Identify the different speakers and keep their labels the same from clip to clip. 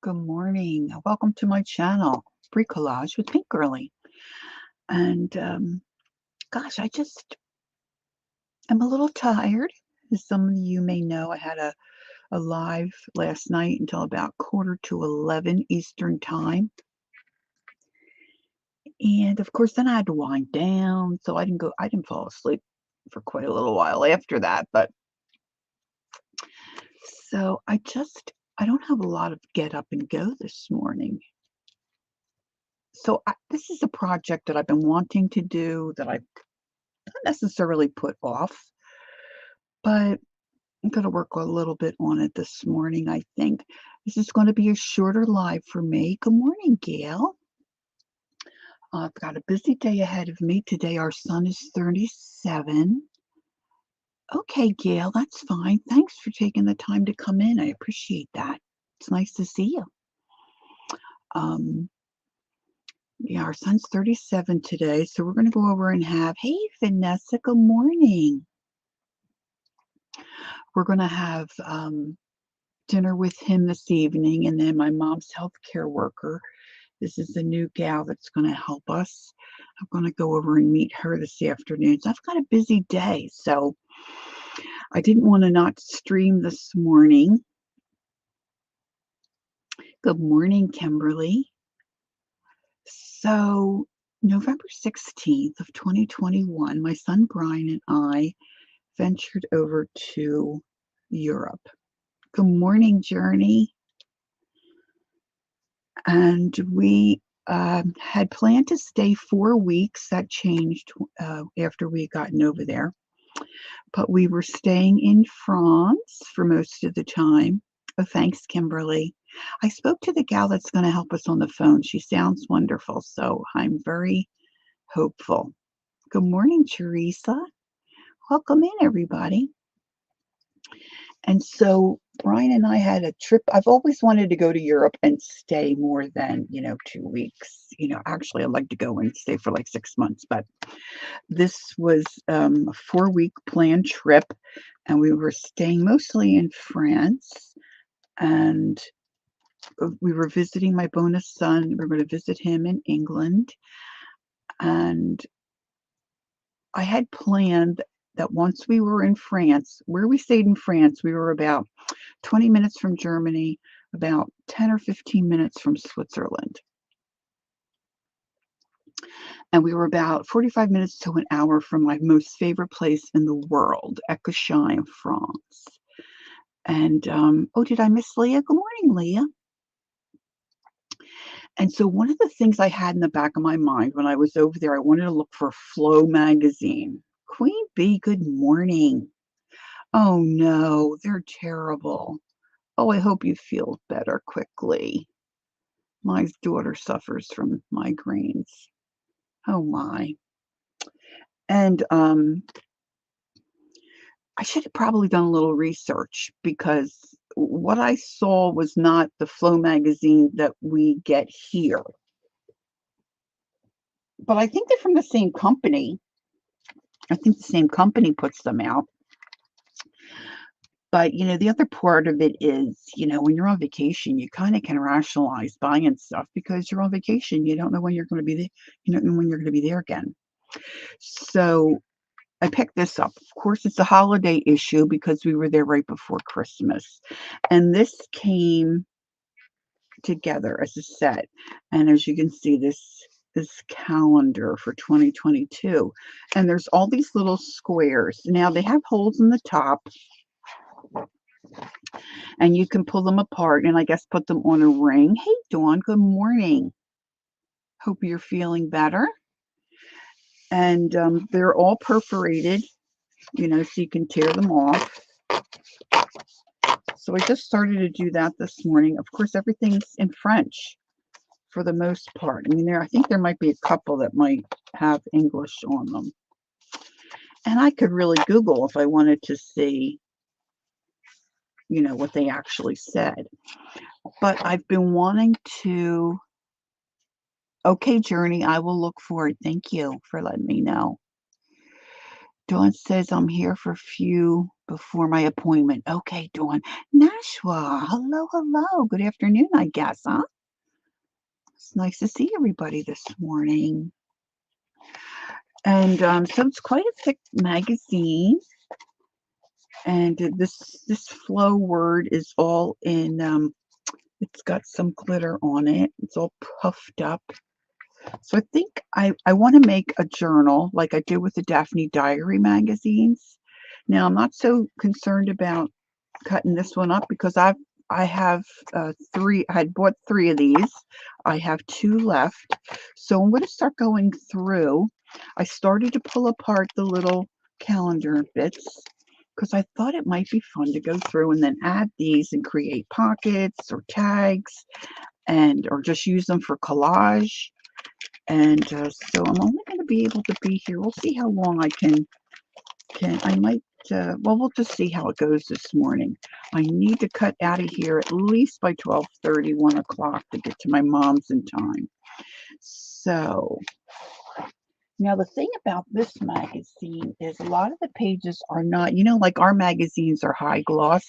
Speaker 1: Good morning. Welcome to my channel, Bricolage with Pink Girly. And gosh, I just am a little tired. As some of you may know, I had a live last night until about quarter to 11 Eastern time. And of course, then I had to wind down, so I didn't fall asleep for quite a little while after that. But so I don't have a lot of get up and go this morning. So this is a project that I've been wanting to do that I've not necessarily put off, but I'm going to work a little bit on it this morning, I think. This is going to be a shorter live for me. Good morning, Gail. I've got a busy day ahead of me. Today, our son is 37. Okay, Gail, that's fine. Thanks for taking the time to come in. I appreciate that. It's nice to see you. Yeah, our son's 37 today, so we're going to go over and hey, Vanessa, good morning. We're going to have dinner with him this evening, and then my mom's healthcare worker. This is the new gal that's going to help us. I'm going to go over and meet her this afternoon. So I've got a busy day, so I didn't want to not stream this morning. Good morning, Kimberly. So November 16th of 2021, my son Brian and I ventured over to Europe. Good morning, Journey. And we had planned to stay 4 weeks. That changed after we had gotten over there. But we were staying in France for most of the time. Oh, thanks, Kimberly. I spoke to the gal that's going to help us on the phone. She sounds wonderful, so I'm very hopeful. Good morning, Teresa. Welcome in, everybody. And so Brian and I had a trip. I've always wanted to go to Europe and stay more than, 2 weeks. Actually, I'd like to go and stay for like 6 months, but this was a 4-week planned trip, and we were staying mostly in France, and we were visiting my bonus son. We were going to visit him in England, and I had planned that once we were in France, where we stayed in France, we were about 20 minutes from Germany, about 10 or 15 minutes from Switzerland. And we were about 45 minutes to an hour from my most favorite place in the world, Ecochy, France. And, oh, did I miss Leah? Good morning, Leah. And so one of the things I had in the back of my mind when I was over there, I wanted to look for Flow magazine. Queen Bee, good morning. Oh no, they're terrible. Oh, I hope you feel better quickly. My daughter suffers from migraines. Oh my. And I should have probably done a little research, because what I saw was not the Flow magazine that we get here. But I think they're from the same company. I think the same company puts them out. But, the other part of it is, when you're on vacation, you kind of can rationalize buying stuff because you're on vacation. You don't know when you're going to be there. You don't know when you're going to be there again. So I picked this up. Of course, it's a holiday issue because we were there right before Christmas. And this came together as a set. And as you can see, this calendar for 2022. And there's all these little squares. Now, they have holes in the top, and you can pull them apart and I guess put them on a ring. Hey, Dawn, good morning. Hope you're feeling better. And they're all perforated, so you can tear them off. So I just started to do that this morning. Of course, everything's in French for the most part. I mean, I think there might be a couple that might have English on them. And I could really Google if I wanted to see, what they actually said. But I've been wanting to. Okay, Journey, I will look for it. Thank you for letting me know. Dawn says I'm here for a few before my appointment. Okay, Dawn. Nashua, hello, hello. Good afternoon, I guess, huh? It's nice to see everybody this morning. And so it's quite a thick magazine. And this flow word is all in, it's got some glitter on it. It's all puffed up. So I think I want to make a journal like I did with the Daphne Diary magazines. Now, I'm not so concerned about cutting this one up because I have three. I had bought three of these. I have two left. So I'm going to start going through. I started to pull apart the little calendar bits because I thought it might be fun to go through and then add these and create pockets or tags and or just use them for collage. And so I'm only going to be able to be here. We'll see how long I can. I might. Well, we'll just see how it goes this morning. I need to cut out of here at least by 12:30, 1 o'clock to get to my mom's in time. So now the thing about this magazine is a lot of the pages are not, like our magazines are high gloss.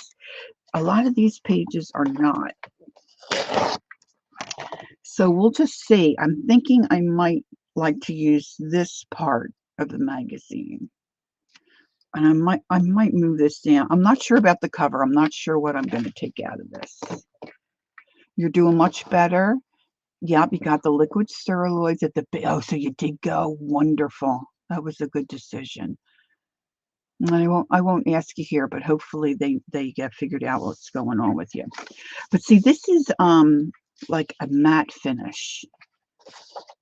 Speaker 1: A lot of these pages are not. So we'll just see. I'm thinking I might like to use this part of the magazine. And I might move this down. I'm not sure about the cover. I'm not sure what I'm going to take out of this. You're doing much better. Yep, you got the liquid steroids at the oh, so you did go. Wonderful. That was a good decision. And I won't ask you here, but hopefully they get figured out what's going on with you. But see, this is like a matte finish,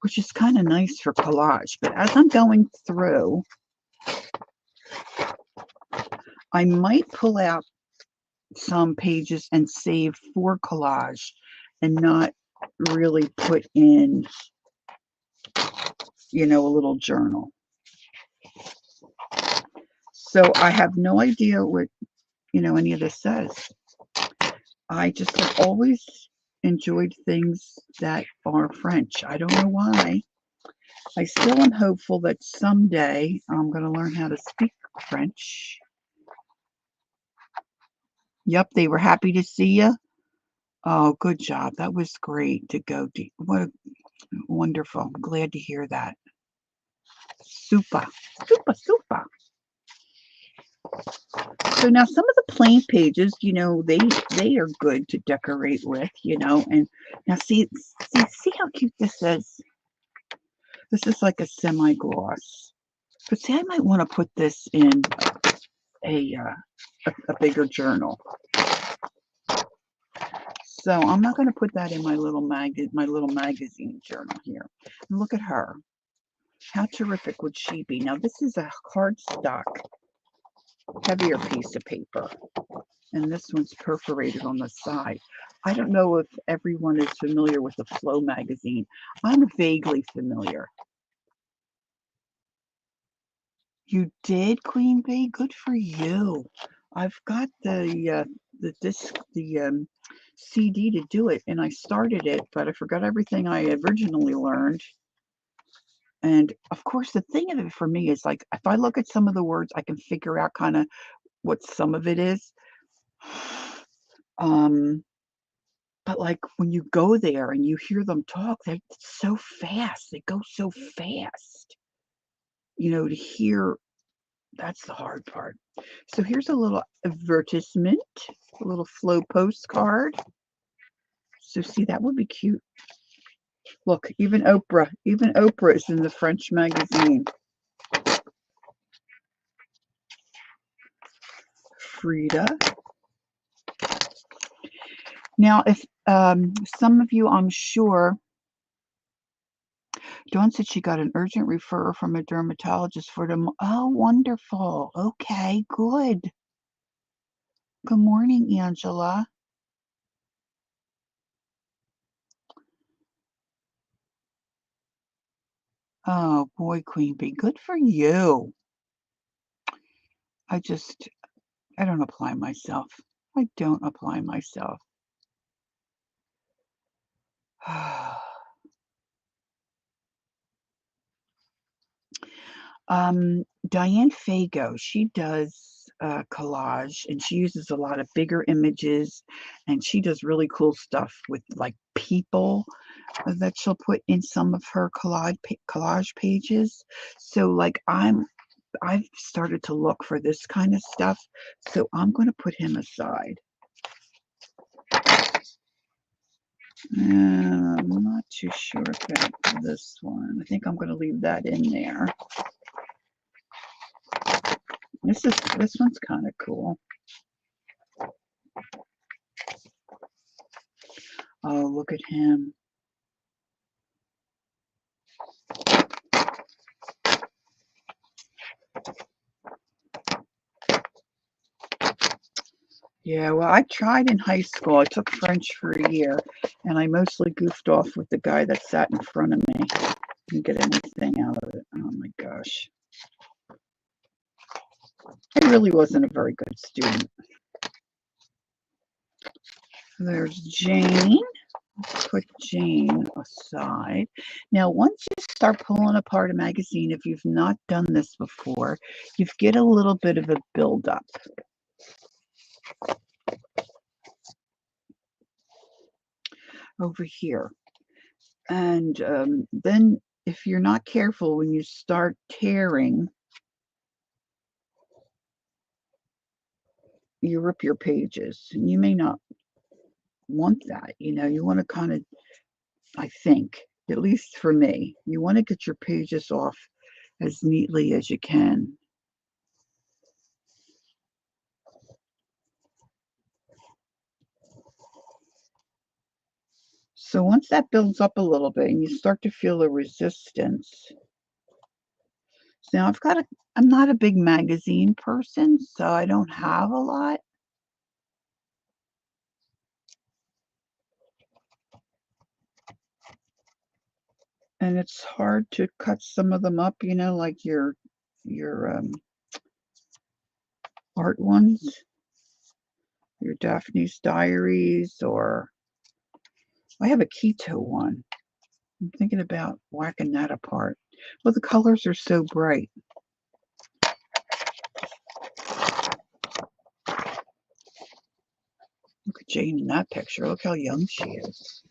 Speaker 1: which is kind of nice for collage. But as I'm going through, I might pull out some pages and save for collage and not really put in, a little journal. So I have no idea what, any of this says. I just have always enjoyed things that are French. I don't know why. I still am hopeful that someday I'm going to learn how to speak French. Yep, they were happy to see you. Oh, good job. That was great to go to. What wonderful. I'm glad to hear that. Super, super, super. So now some of the plain pages, they are good to decorate with, and now see how cute this is. This is like a semi-gloss. But see, I might want to put this in a bigger journal. So I'm not going to put that in my little magazine journal here. And look at her. How terrific would she be? Now this is a cardstock, heavier piece of paper, and this one's perforated on the side. I don't know if everyone is familiar with the Flow magazine. I'm vaguely familiar. You did, Queen Bee? Good for you. I've got the disc, the CD to do it, and I started it, but I forgot everything I originally learned. And of course, the thing of it for me is like, if I look at some of the words, I can figure out kind of what some of it is. But like when you go there and you hear them talk, they're so fast. They go so fast. To hear, that's the hard part. So here's a little advertisement, a little Flow postcard. So see, that would be cute. Look, even Oprah is in the French magazine. Frida. Now, if some of you, I'm sure, Dawn said she got an urgent referral from a dermatologist for them. Oh, wonderful. Okay, good. Good morning, Angela. Oh, boy, Queen Bee, good for you. I don't apply myself. I don't apply myself. Diane Fago, she does collage, and she uses a lot of bigger images, and she does really cool stuff with like people that she'll put in some of her collage pages. So like I've started to look for this kind of stuff, so I'm going to put him aside. I'm not too sure about this one. I think I'm going to leave that in there. This one's kind of cool. Oh, look at him. Yeah, well, I tried in high school. I took French for a year, and I mostly goofed off with the guy that sat in front of me. Didn't get anything out of it. Oh my gosh. I really wasn't a very good student. There's Jane. Put Jane aside. Now, once you start pulling apart a magazine, if you've not done this before, you get a little bit of a buildup. Over here. And then if you're not careful, when you start tearing, you rip your pages. And you may not want that. You want to kind of, I think, at least for me, you want to get your pages off as neatly as you can. So once that builds up a little bit and you start to feel the resistance. So now I'm not a big magazine person, so I don't have a lot. And it's hard to cut some of them up, like your art ones, your Daphne's Diaries, or I have a keto one. I'm thinking about whacking that apart. Well, the colors are so bright. Look at Jane in that picture. Look how young she is.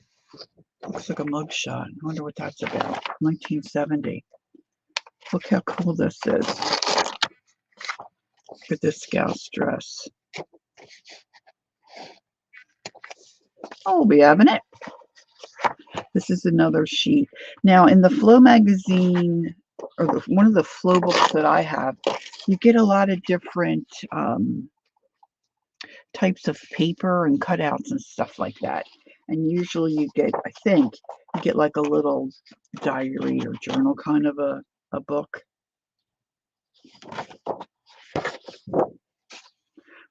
Speaker 1: Looks like a mugshot. I wonder what that's about. 1970. Look how cool this is. Look at this gal's dress. Oh, we'll be having it. This is another sheet. Now, in the Flow magazine, or one of the Flow books that I have, you get a lot of different types of paper and cutouts and stuff like that. And usually you get, I think, you get like a little diary or journal kind of a book.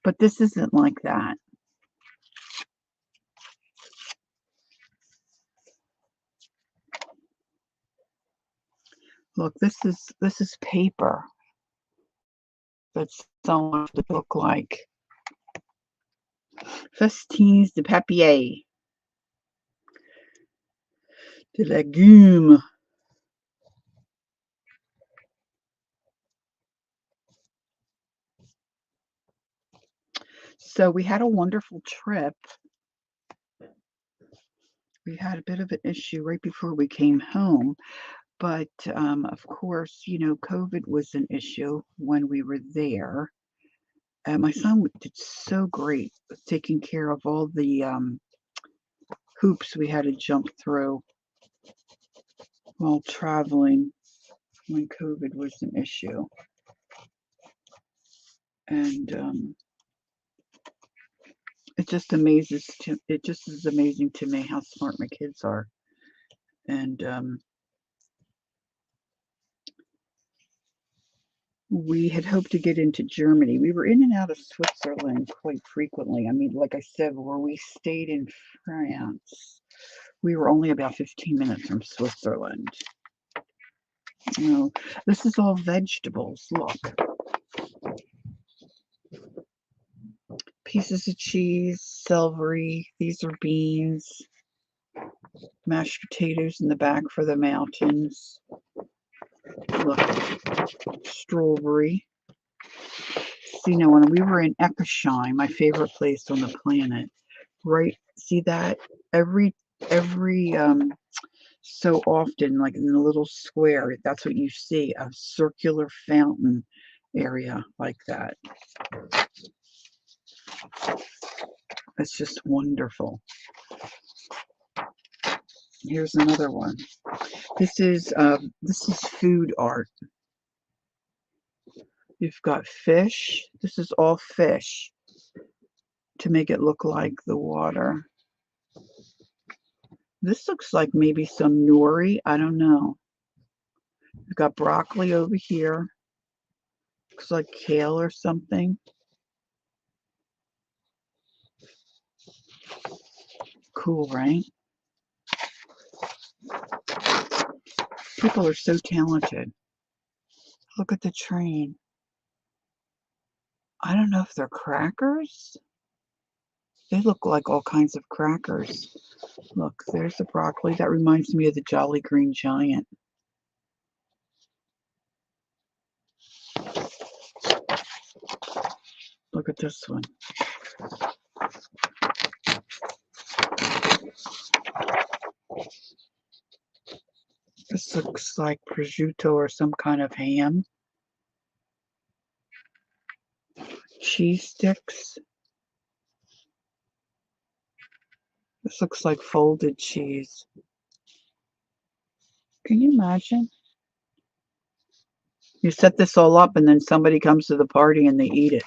Speaker 1: But this isn't like that. Look, this is paper. That's so much to look like. Festines de papier. De légumes. So we had a wonderful trip. We had a bit of an issue right before we came home. But of course, COVID was an issue when we were there. My son did so great with taking care of all the hoops we had to jump through while traveling when COVID was an issue. And it just is amazing to me how smart my kids are. And we had hoped to get into Germany. We were in and out of Switzerland quite frequently. I mean, like I said, where we stayed in France, we were only about 15 minutes from Switzerland. This is all vegetables. Look. Pieces of cheese, celery. These are beans. Mashed potatoes in the back for the mountains. Look. Strawberry. see now when we were in Eckersheim, my favorite place on the planet, right? See that every so often, like in a little square, that's what you see, a circular fountain area like that. It's just wonderful. Here's another one. This is food art. You've got fish. This is all fish to make it look like the water. This looks like maybe some nori. I don't know. We've got broccoli over here. Looks like kale or something. Cool, right? People are so talented. Look at the train. I don't know if they're crackers. They look like all kinds of crackers. Look, there's the broccoli. That reminds me of the Jolly Green Giant. Look at this one. This looks like prosciutto or some kind of ham. Cheese sticks. This looks like folded cheese. Can you imagine? You set this all up and then somebody comes to the party and they eat it.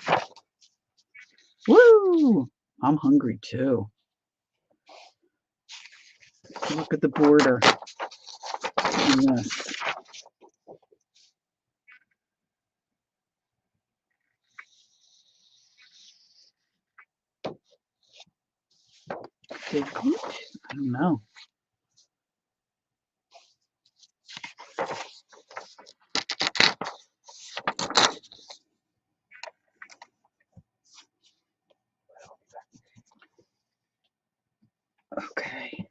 Speaker 1: Woo! I'm hungry too. Look at the border on this. Big boot? I don't know. Okay.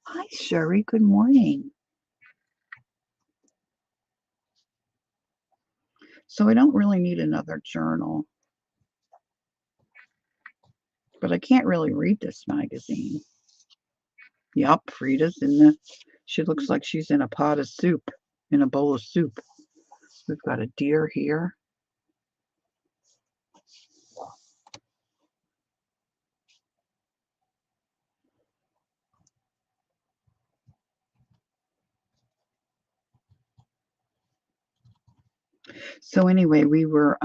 Speaker 1: Hi, Sherry. Good morning. So I don't really need another journal, but I can't really read this magazine. Yup, Frida's in the, she looks like she's in a pot of soup, in a bowl of soup. We've got a deer here. So anyway, we were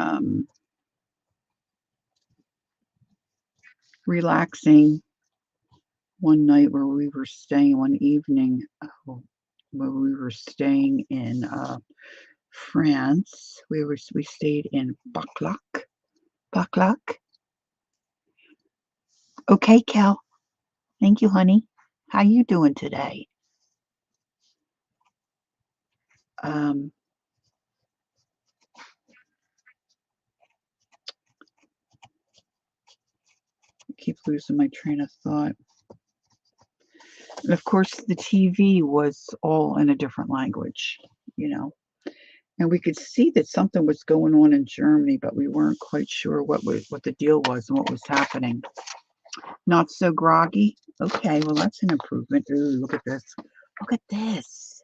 Speaker 1: relaxing one night where we were staying, one evening where we were staying in France. We stayed in Baclac. Okay, Kel. Thank you, honey. How you doing today? I keep losing my train of thought. And of course, the TV was all in a different language, you know. And we could see that something was going on in Germany, but we weren't quite sure what the deal was and what was happening. Not so groggy? Okay, well, that's an improvement. Ooh, look at this. Look at this.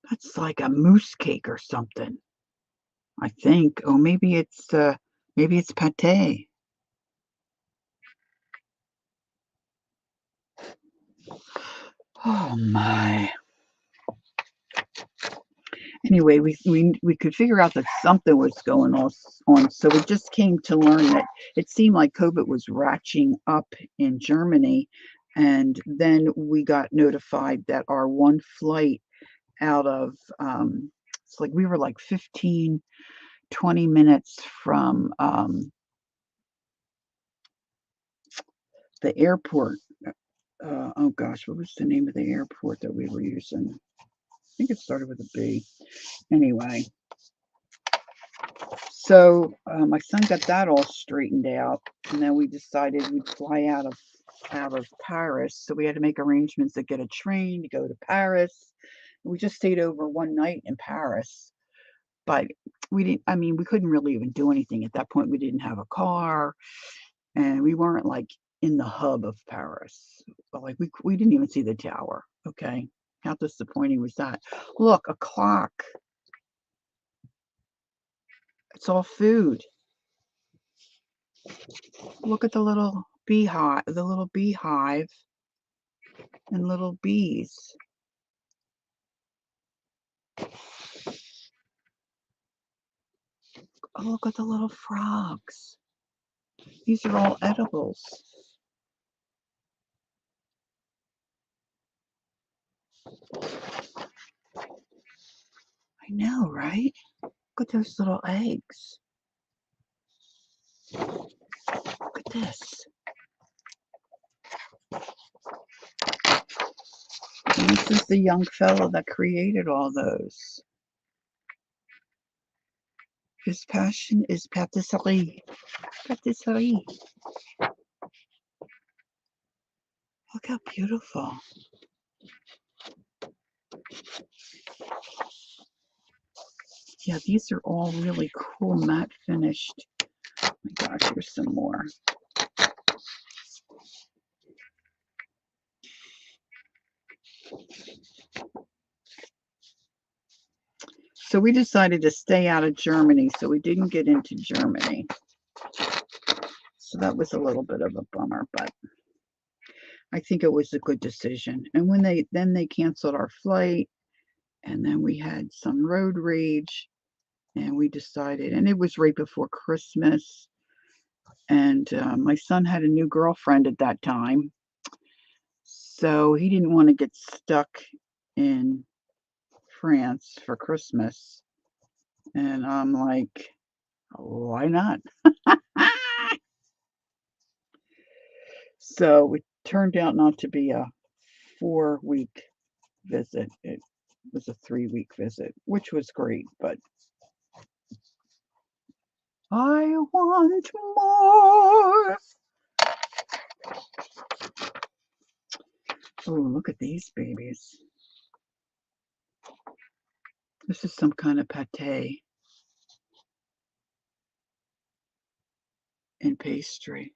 Speaker 1: That's like a mousse cake or something, I think. Oh, maybe it's pate. Oh my. Anyway, we could figure out that something was going on. So we just came to learn that it seemed like COVID was ratcheting up in Germany. And then we got notified that our one flight out of, it's like we were like 15, 20 minutes from the airport. Oh gosh, what was the name of the airport that we were using? I think it started with a B. Anyway, so my son got that all straightened out, and then we decided we'd fly out of Paris. So we had to make arrangements to get a train to go to Paris, We just stayed over one night in Paris, but we didn't, I mean, we couldn't really even do anything at that point. We didn't have a car, and we weren't like in the hub of Paris. But, like, we didn't even see the tower. Okay, how disappointing was that? Look, a clock. It's all food. Look at the little beehive and little bees. Oh, look at the little frogs. These are all edibles. I know, right? Look at those little eggs. Look at this. And this is the young fellow that created all those. His passion is patisserie. Patisserie. Look how beautiful. Yeah, these are all really cool matte finished. Oh my gosh, here's some more. So we decided to stay out of Germany, so we didn't get into Germany. So that was a little bit of a bummer, but I think it was a good decision. And when they canceled our flight, and then we had some road rage, and we decided, and it was right before Christmas, and my son had a new girlfriend at that time, so he didn't want to get stuck in France for Christmas. And I'm like, why not? So it turned out not to be a 4-week visit. It was a 3-week visit, which was great, but I want more. Oh, look at these babies. This is some kind of pate and pastry.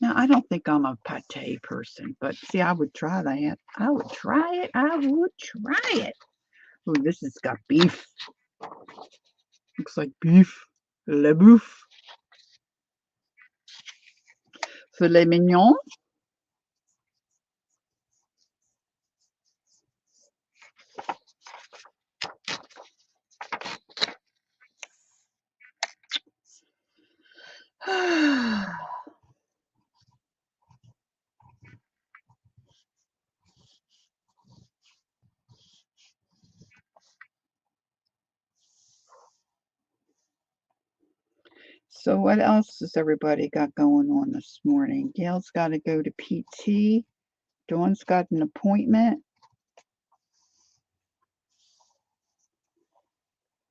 Speaker 1: Now, I don't think I'm a pate person, but see, I would try that. I would try it. I would try it. Oh, this has got beef. Looks like beef. Le boeuf. Filet mignon. So what else has everybody got going on this morning? Gail's got to go to PT. Dawn's got an appointment.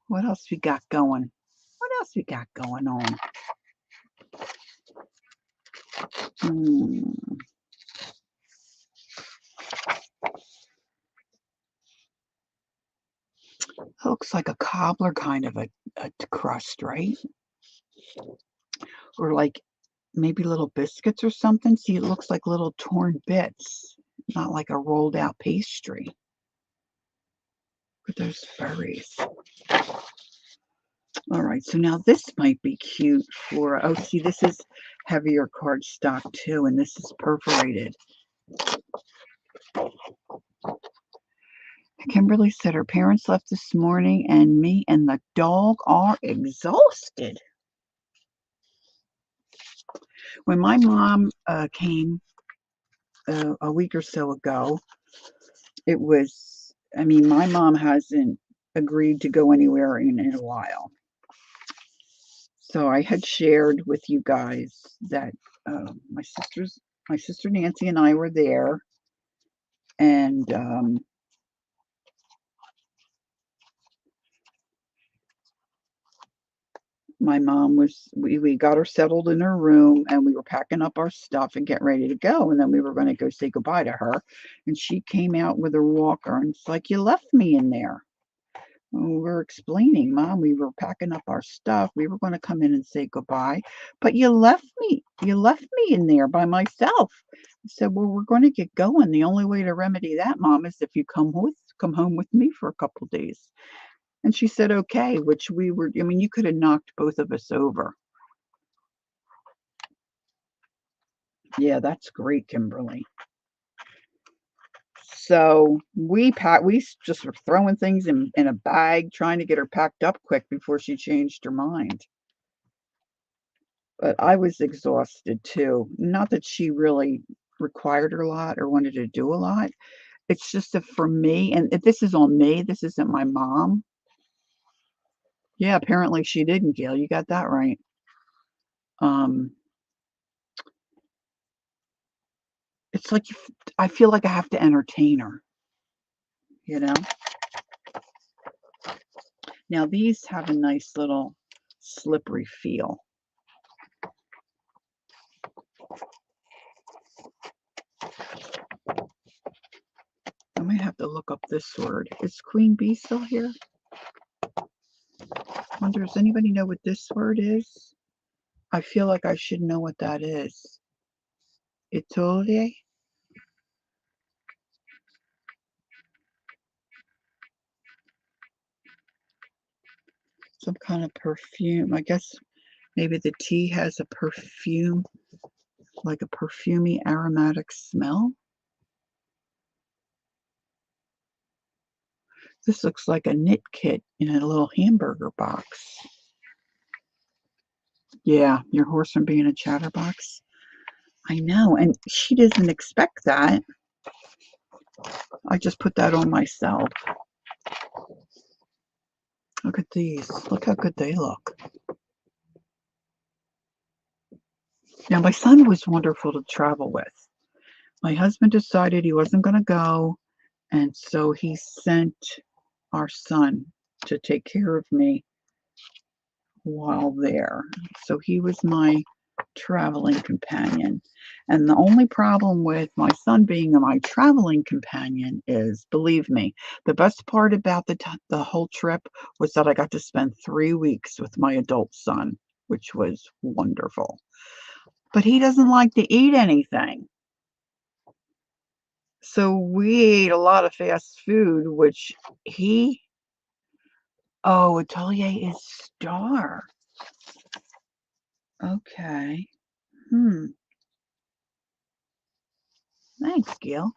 Speaker 1: What else we got going? What else we got going on? Looks like a cobbler kind of a crust, right? Or like maybe little biscuits or something. See, it looks like little torn bits, not like a rolled out pastry. Look at those furries. All right, so now this might be cute for, oh, see, this is heavier cardstock too, and this is perforated. Kimberly said her parents left this morning, and me and the dog are exhausted. When my mom came a week or so ago, it was, I mean, my mom hasn't agreed to go anywhere in a while. So I had shared with you guys that my sister Nancy and I were there, and my mom we got her settled in her room, and we were packing up our stuff and getting ready to go, and then we were going to go say goodbye to her, and she came out with her walker, and it's like, you left me in there. And we were explaining, Mom, we were packing up our stuff, we were going to come in and say goodbye, but you left me in there by myself. I said, well, we're going to get going. The only way to remedy that, Mom, is if you come home with me for a couple days. And she said, okay, which we were, I mean, you could have knocked both of us over. Yeah, that's great, Kimberly. So we just were throwing things in a bag, trying to get her packed up quick before she changed her mind. But I was exhausted too. Not that she really required a lot or wanted to do a lot. It's just that for me, and if this is on me, this isn't my mom. Yeah, apparently she didn't, Gail. You got that right. Um, it's like I feel like I have to entertain her, you know? Now these have a nice little slippery feel. I might have to look up this word. Is Queen Bee still here? Wonder, does anybody know what this word is? I feel like I should know what that is. Itolie? Some kind of perfume. I guess maybe the tea has a perfume, like a perfumey aromatic smell. This looks like a knit kit in a little hamburger box. Yeah, your horse from being a chatterbox. I know, and she doesn't expect that. I just put that on myself. Look at these. Look how good they look. Now, my son was wonderful to travel with. My husband decided he wasn't going to go, and so he sent our son to take care of me while there. So he was my traveling companion. And the only problem with my son being my traveling companion is, believe me, the best part about the whole trip was that I got to spend 3 weeks with my adult son, which was wonderful. But he doesn't like to eat anything. So we ate a lot of fast food, which Atelier is Star. Okay. Thanks, Gil.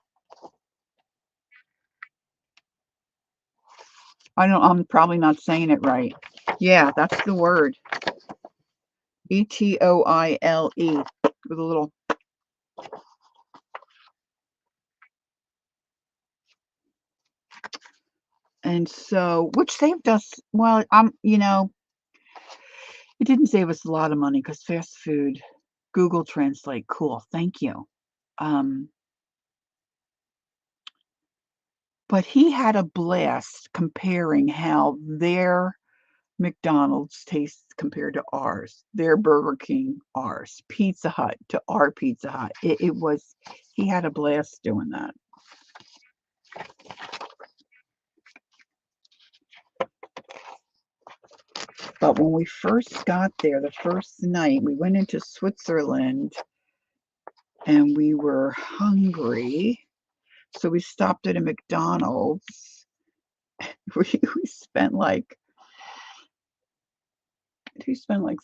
Speaker 1: I'm probably not saying it right. Yeah, that's the word. Etoile with a little. And so, which saved us, well, it didn't save us a lot of money because fast food, Google Translate, cool, thank you. But he had a blast comparing how their McDonald's tastes compared to ours, their Burger King, ours, Pizza Hut to our Pizza Hut. He had a blast doing that. But when we first got there, the first night, we went into Switzerland and we were hungry. So we stopped at a McDonald's. We spent like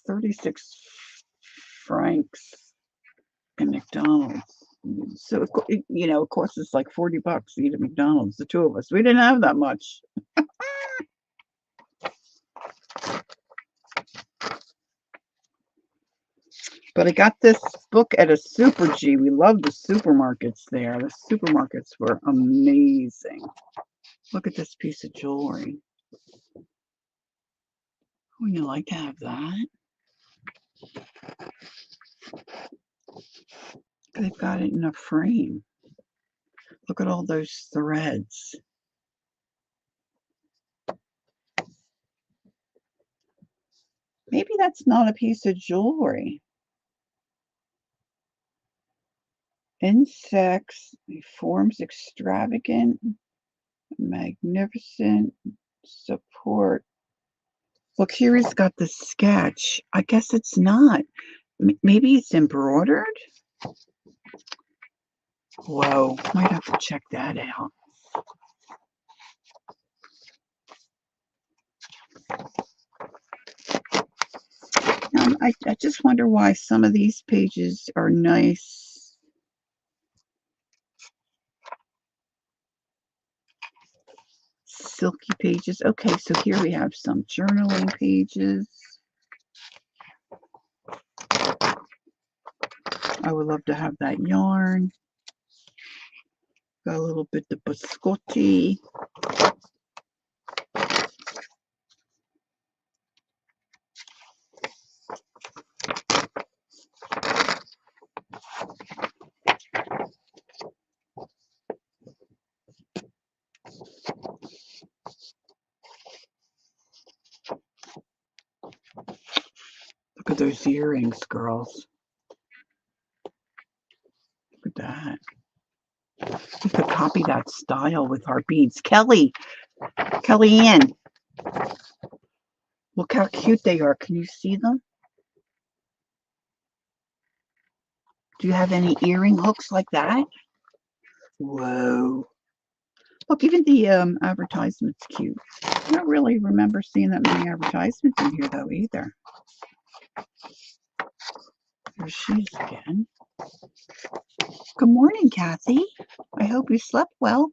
Speaker 1: 36 francs in McDonald's. So of course it's like $40 to eat at McDonald's, the two of us. We didn't have that much. But I got this book at a Super G. We love the supermarkets there. The supermarkets were amazing. Look at this piece of jewelry. Wouldn't you like to have that? They've got it in a frame. Look at all those threads. Maybe that's not a piece of jewelry. Insects, forms extravagant, magnificent, support. Look, here he's got the sketch. I guess it's not. Maybe it's embroidered? Whoa, might have to check that out. I just wonder why some of these pages are nice. Silky pages. Okay, so here we have some journaling pages. I would love to have that yarn. Got a little bit of biscotti. Look at those earrings, girls. Look at that. We could copy that style with our beads. Kellyanne, look how cute they are. Can you see them? Do you have any earring hooks like that? Whoa. Look, even the advertisement's cute. I don't really remember seeing that many advertisements in here, though, either. There she is again. Good morning, Kathy. I hope you slept well.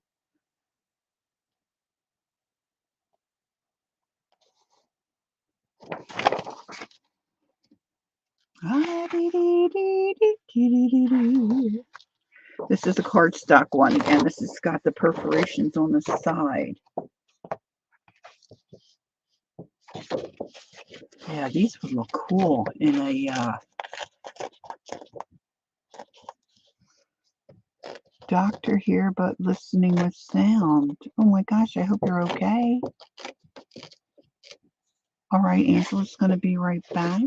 Speaker 1: This is a cardstock one. Again, this has got the perforations on the side. Yeah, these would look cool in a doctor here, but listening with sound. Oh my gosh, I hope you're okay. All right, Angela's going to be right back.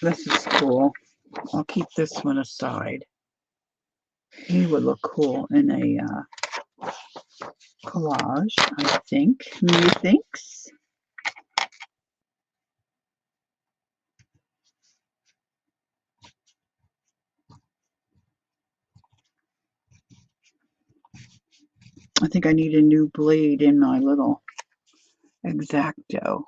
Speaker 1: This is cool. I'll keep this one aside. He would look cool in a collage, I think. Methinks. I think I need a new blade in my little X-Acto.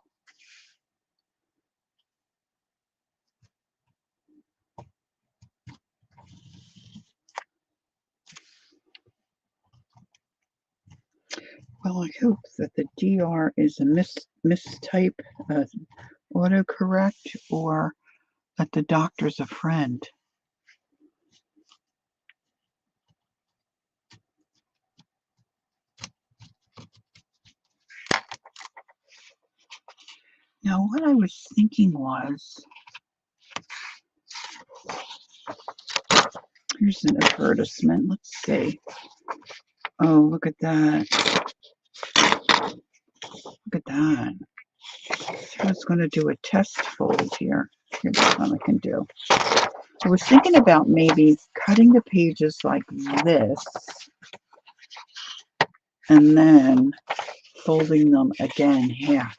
Speaker 1: Well, I hope that the DR is a mistype, autocorrect, or that the doctor's a friend. Now, what I was thinking was, here's an advertisement. Let's see. Oh, look at that. Look at that. I was going to do a test fold here. Here's what I can do. I was thinking about maybe cutting the pages like this and then folding them again half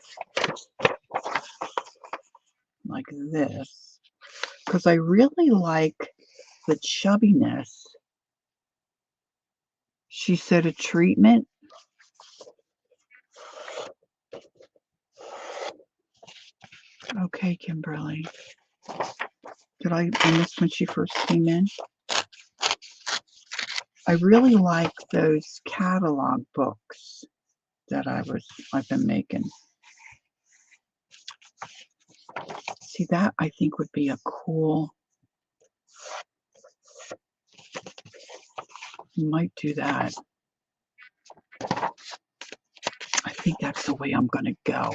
Speaker 1: like this, because I really like the chubbiness. She said a treatment. Okay, Kimberly. Did I miss when she first came in? I really like those catalog books that I've been making. See, that I think would be a cool. You might do that. I think that's the way I'm going to go.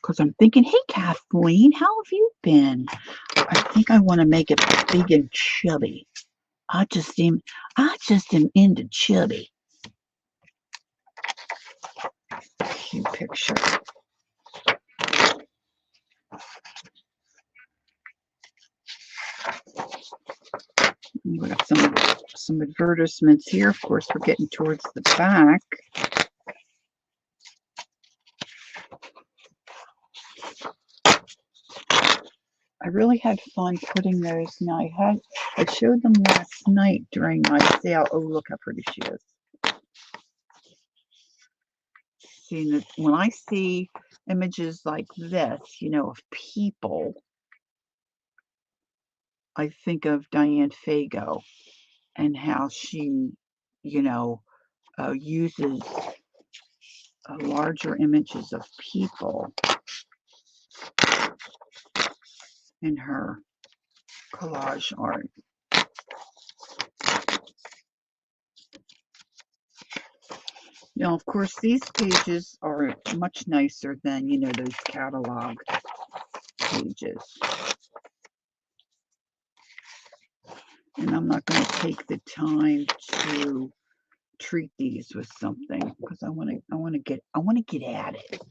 Speaker 1: Because I'm thinking, hey, Kathleen, how have you been? I think I want to make it big and chubby. I just am into chubby. Cute picture. We got some advertisements here. Of course, we're getting towards the back. I really had fun putting those. Now I showed them last night during my sale. Oh, look how pretty she is. Seeing that when I see images like this, of people, I think of Diane Fago and how she, uses larger images of people in her collage art. Now, of course, these pages are much nicer than, those catalog pages. And I'm not going to take the time to treat these with something because I want to get at it.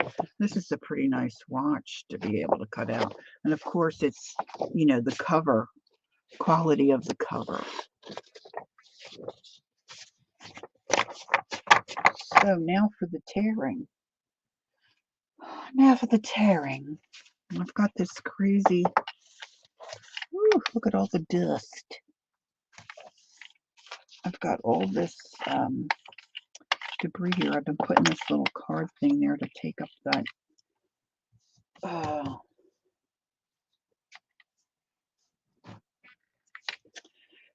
Speaker 1: This is a pretty nice watch to be able to cut out. And of course, it's, the cover, quality of the cover. So now for the tearing. Now for the tearing. I've got this crazy, ooh, look at all the dust. I've got all this debris here. I've been putting this little card thing there to take up that,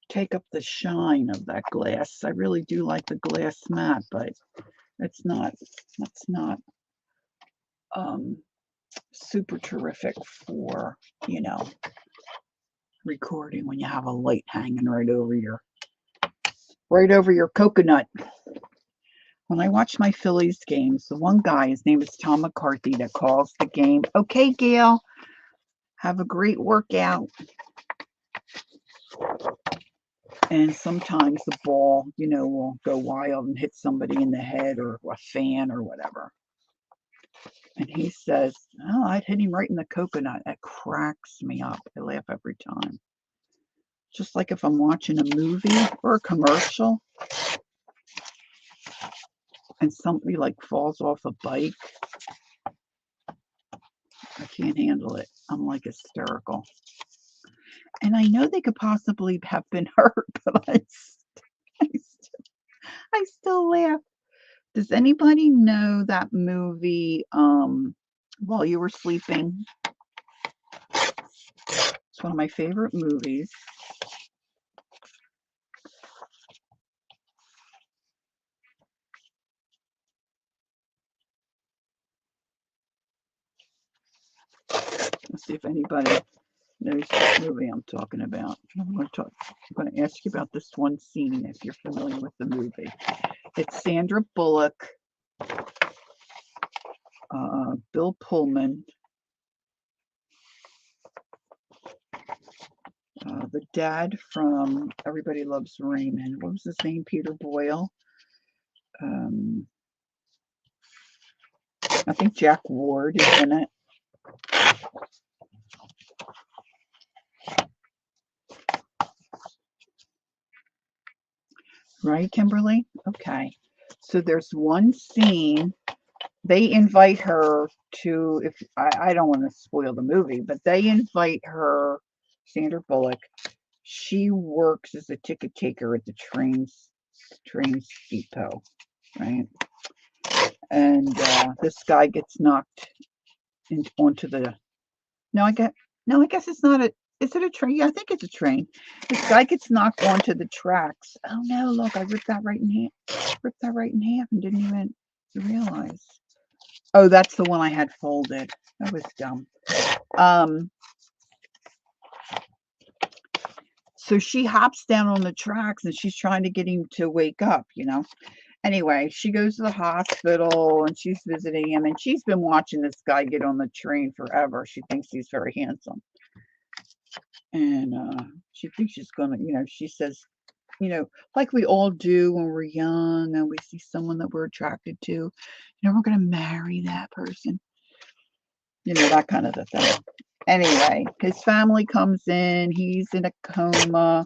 Speaker 1: take up the shine of that glass. I really do like the glass mat, but that's not super terrific for, recording when you have a light hanging right over your coconut. When I watch my Phillies games, the one guy, his name is Tom McCarthy, that calls the game, "Okay, Gail, have a great workout." And sometimes the ball, will go wild and hit somebody in the head or a fan or whatever. And he says, "Oh, I'd hit him right in the coconut." That cracks me up. I laugh every time. Just like if I'm watching a movie or a commercial and somebody like falls off a bike, I can't handle it. I'm like hysterical. And I know they could possibly have been hurt, but I still laugh. Does anybody know that movie, While You Were Sleeping? It's one of my favorite movies. Let's see if anybody knows what movie I'm talking about. I'm going to ask you about this one scene if you're familiar with the movie. It's Sandra Bullock, Bill Pullman, the dad from Everybody Loves Raymond. What was his name? Peter Boyle. I think Jack Ward is in it. Right, Kimberly? Okay. So there's one scene. They invite her to, if I don't want to spoil the movie, but they invite her, Sandra Bullock. She works as a ticket taker at the train depot, right? And this guy gets knocked onto the. I guess it's not a. Is it a train? Yeah, I think it's a train. This guy gets knocked onto the tracks. Oh no! Look, I ripped that right in half. Ripped that right in half and didn't even realize. Oh, that's the one I had folded. That was dumb. So she hops down on the tracks and she's trying to get him to wake up, Anyway, she goes to the hospital and she's visiting him, and she's been watching this guy get on the train forever. She thinks he's very handsome. And she thinks she's gonna, she says, like we all do when we're young and we see someone that we're attracted to, we're going to marry that person, that kind of a thing. Anyway, his family comes in. He's in a coma.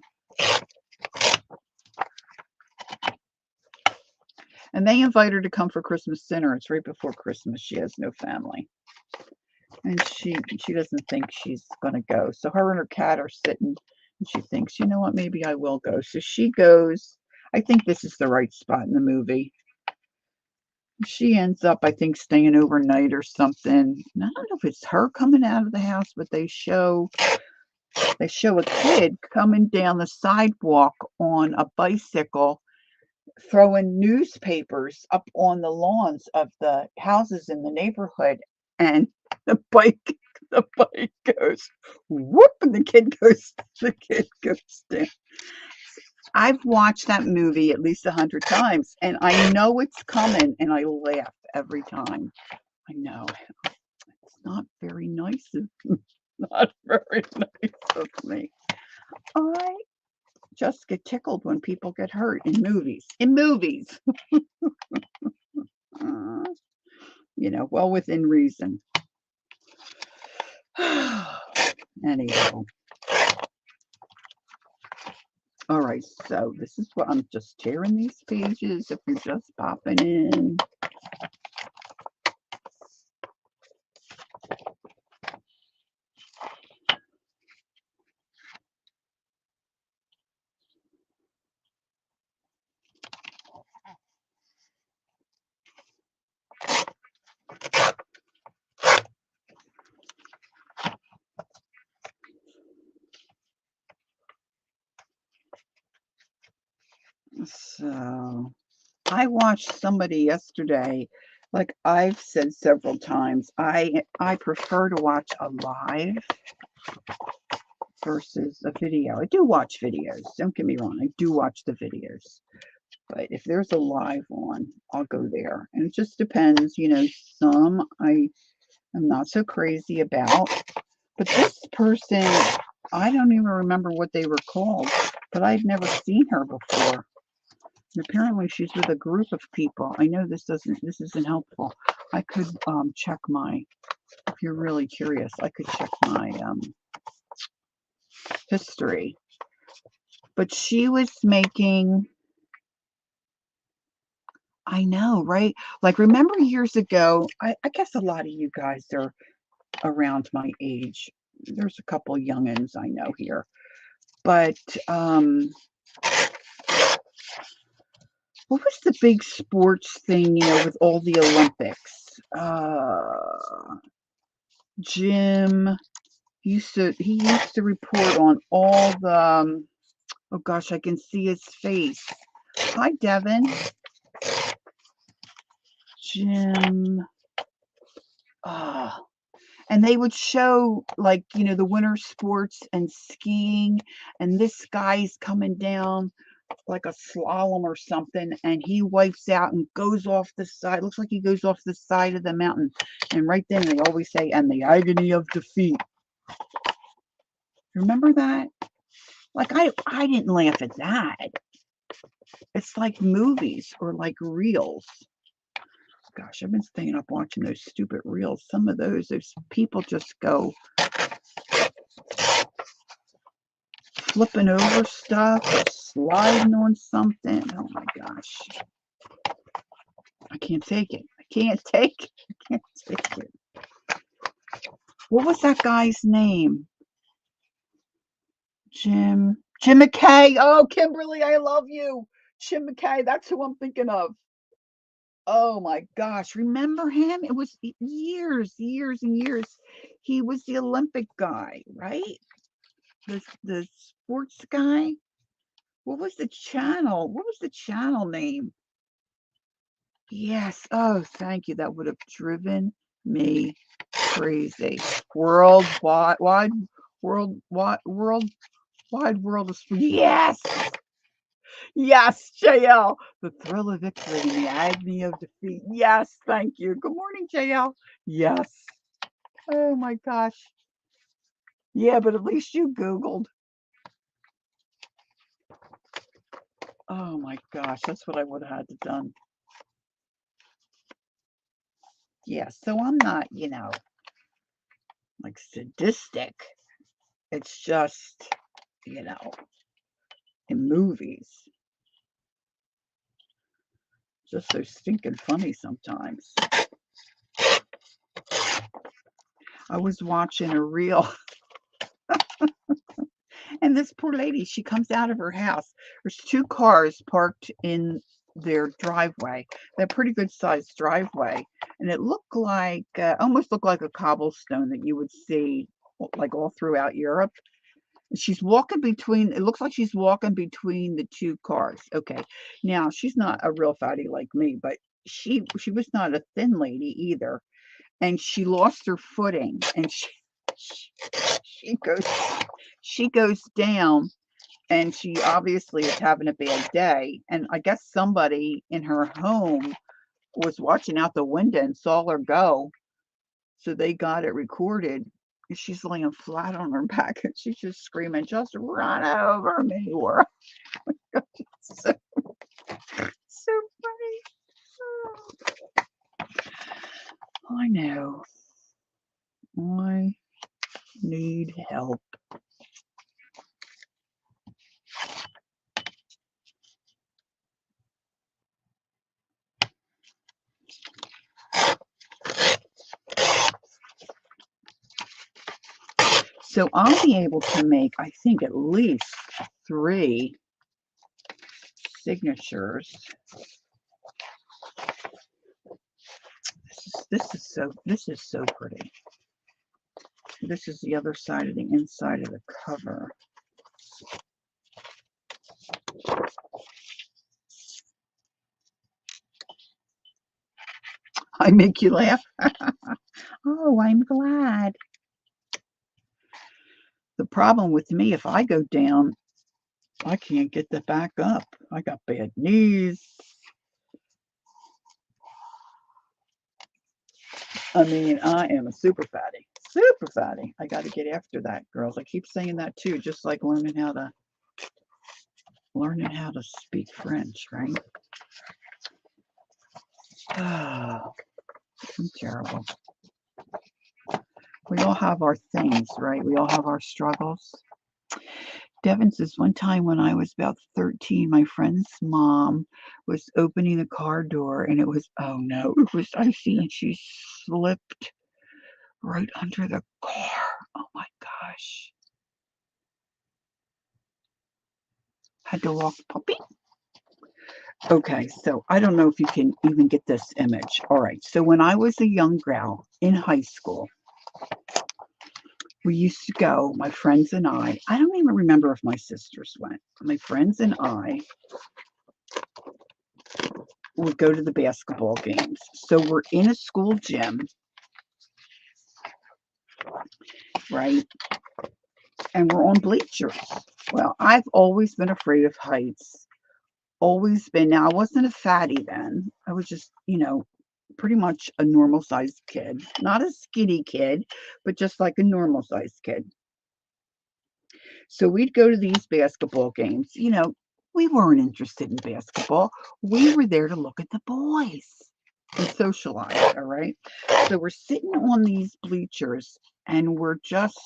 Speaker 1: And they invite her to come for Christmas dinner. It's right before Christmas. She has no family. And she doesn't think she's going to go. So her and her cat are sitting. And she thinks, you know what, maybe I will go. So she goes. I think this is the right spot in the movie. She ends up, I think, staying overnight or something. And I don't know if it's her coming out of the house, but they show a kid coming down the sidewalk on a bicycle, throwing newspapers up on the lawns of the houses in the neighborhood, and the bike goes whoop, and the kid goes down. I've watched that movie at least 100 times, and I know it's coming, and I laugh every time. I know it's not very nice not very nice of me. I just get tickled when people get hurt in movies. Well within reason. Anyhow. All right, so this is what I'm just tearing these pages if you're just popping in. So I watched somebody yesterday, like I've said several times, I prefer to watch a live versus a video. I do watch videos, don't get me wrong, I do watch the videos. But if there's a live one, I'll go there. And it just depends, some I am not so crazy about. But this person, I don't even remember what they were called, but I've never seen her before. And apparently she's with a group of people. I know this isn't helpful. I could check if you're really curious, I could check my history. But she was making, I know, right? Like, remember years ago, I guess a lot of you guys are around my age. There's a couple youngins I know here. But what was the big sports thing, with all the Olympics? Jim he used to report on all the oh gosh, I can see his face. Hi, Devin. Jim. And they would show, like, the winter sports and skiing, and this guy's coming down like a slalom or something, and he wipes out and goes off the side. Looks like he goes off the side of the mountain. And right then they always say, and the agony of defeat. Remember that? Like, I didn't laugh at that. It's like movies or like reels. Gosh, I've been staying up watching those stupid reels. Some of those people just go flipping over stuff or sliding on something. Oh my gosh. I can't take it. I can't take it. What was that guy's name? Jim McKay. Oh, Kimberly, I love you. Jim McKay. That's who I'm thinking of. Oh my gosh. Remember him? It was years and years. He was the Olympic guy, right? The sports guy. What was the channel? What was the channel name? Yes. Oh, thank you. That would have driven me crazy. World of yes. Yes, JL. The thrill of victory and the agony of defeat. Yes, thank you. Good morning, JL. Yes. Oh my gosh. Yeah, but at least you Googled. Oh my gosh, that's what I would have had to done. Yeah, so I'm not, like sadistic. It's just, you know, in movies, just so stinking funny sometimes. I was watching a reel, and this poor lady, she comes out of her house. There's two cars parked in their driveway. They're a pretty good sized driveway, and it looked like almost looked like a cobblestone that you would see like all throughout Europe. She's walking between, it looks like she's walking between the two cars. Okay. Now, she's not a real fatty like me, but she was not a thin lady either. And she lost her footing, and she goes she goes down, and she obviously is having a bad day. And I guess somebody in her home was watching out the window and saw her go. So they got it recorded. And she's laying flat on her back, and she's just screaming, just run over me. Or so, so funny. I know. I need help. So I'll be able to make, I think, at least 3 signatures. This is so pretty. This is the other side of the inside of the cover. I make you laugh. Oh, I'm glad. The problem with me, if I go down, I can't get the back up. I got bad knees. I mean, I am a super fatty. Super fatty. I got to get after that, girls. I keep saying that too, just like learning how to speak French, right? I'm terrible. We all have our things, right? We all have our struggles. Devin says, one time when I was about 13, my friend's mom was opening the car door, and it was, oh no, it was icy, and she slipped right under the car. Oh my gosh. Had to walk puppy. Okay, so I don't know if you can even get this image. All right, so when I was a young gal in high school, we used to go, my friends and I don't even remember if my sisters went. My friends and I would go to the basketball games. So we're in a school gym, right? And we're on bleachers. Well, I've always been afraid of heights. Always been. Now, I wasn't a fatty then. I was just, pretty much a normal sized kid. Not a skinny kid, but just like a normal sized kid. So we'd go to these basketball games. We weren't interested in basketball. We were there to look at the boys and socialize, all right? So we're sitting on these bleachers, and we're just,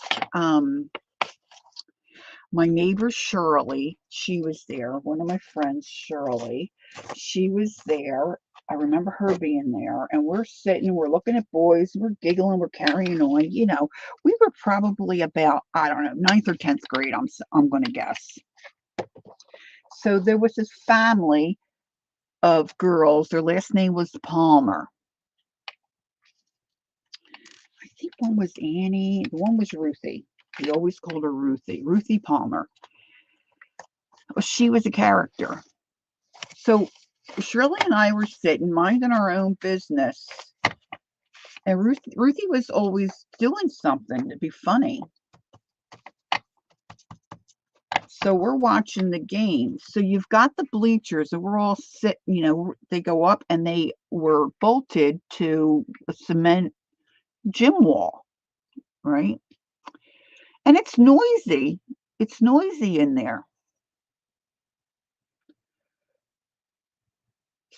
Speaker 1: my neighbor Shirley, she was there. One of my friends, Shirley, she was there. I remember her being there, and we're sitting, we're looking at boys, we're giggling, we're carrying on. We were probably about, I don't know, 9th or 10th grade, I'm going to guess. So there was this family of girls. Their last name was Palmer. I think one was Annie, one was Ruthie. We always called her Ruthie Palmer. Well, she was a character. So Shirley and I were sitting, minding our own business, and Ruthie was always doing something to be funny. So we're watching the game. So you've got the bleachers, and we're all sitting, they go up, and they were bolted to a cement gym wall, right? And it's noisy. It's noisy in there.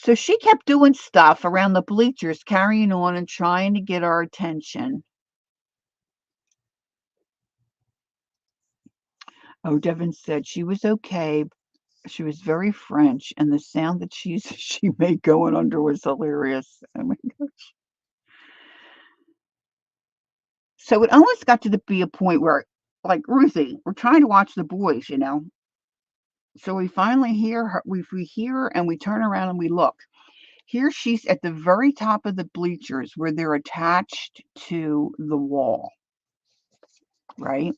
Speaker 1: So she kept doing stuff around the bleachers, carrying on and trying to get our attention. Oh, Devin said she was okay. She was very French, and the sound that she made going under was hilarious. Oh my gosh. So it almost got to be a point where, like, Ruthie, we're trying to watch the boys, you know. So we finally hear her, we hear her, and we turn around and we look. Here she's at the very top of the bleachers where they're attached to the wall, right?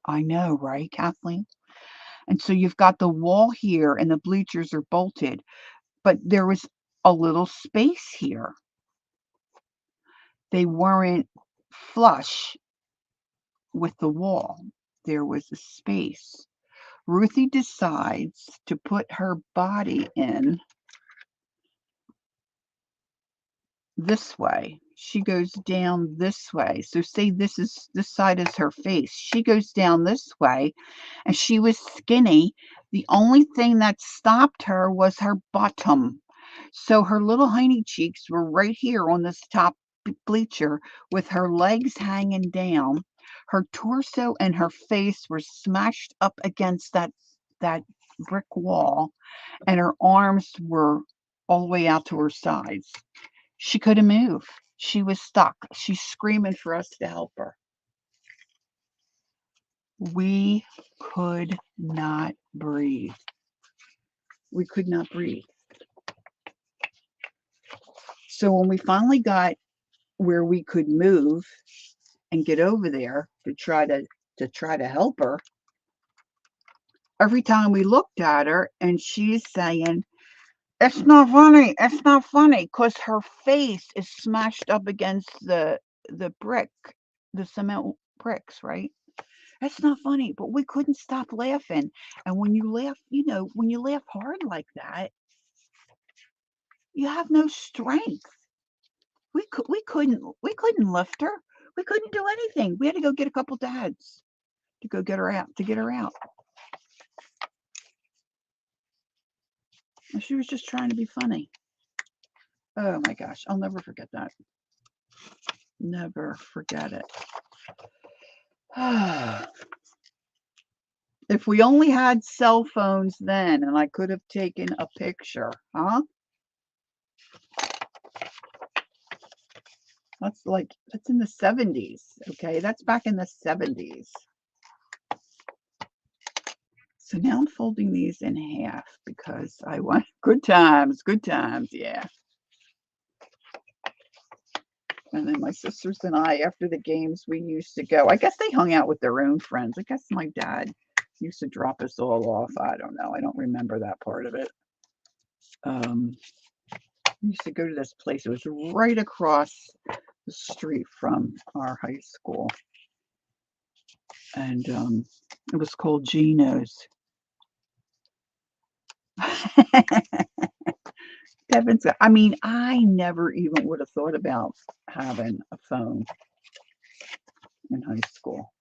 Speaker 1: I know, right, Kathleen? And so you've got the wall here and the bleachers are bolted, but there was a little space here. They weren't flush with the wall. There was a space. Ruthie decides to put her body in this way. She goes down this way. So say this side is her face. She goes down this way, and she was skinny. The only thing that stopped her was her bottom. So her little hiney cheeks were right here on this top bleacher with her legs hanging down. Her torso and her face were smashed up against that brick wall, and her arms were all the way out to her sides. She couldn't move. She was stuck. She's screaming for us to help her. We could not breathe. We could not breathe. So when we finally got where we could move and get over there to try to help her, every time we looked at her and she's saying, "It's not funny. It's not funny," because her face is smashed up against the brick, the cement bricks, right? It's not funny, but we couldn't stop laughing. And when you laugh, you know, when you laugh hard like that, you have no strength. We couldn't lift her. We couldn't do anything. We had to go get a couple dads to go get her out, to get her out. And she was just trying to be funny. Oh my gosh, I'll never forget that. Never forget it. If we only had cell phones then and I could have taken a picture, huh? That's in the 70s, okay? That's back in the 70s. So now I'm folding these in half because I want good times, yeah. And then my sisters and I, after the games, we used to go. I guess they hung out with their own friends. I guess my dad used to drop us all off. I don't know. I don't remember that part of it. We used to go to this place. It was right across the street from our high school. And it was called Gino's. Devin's, I mean, I never even would have thought about having a phone in high school.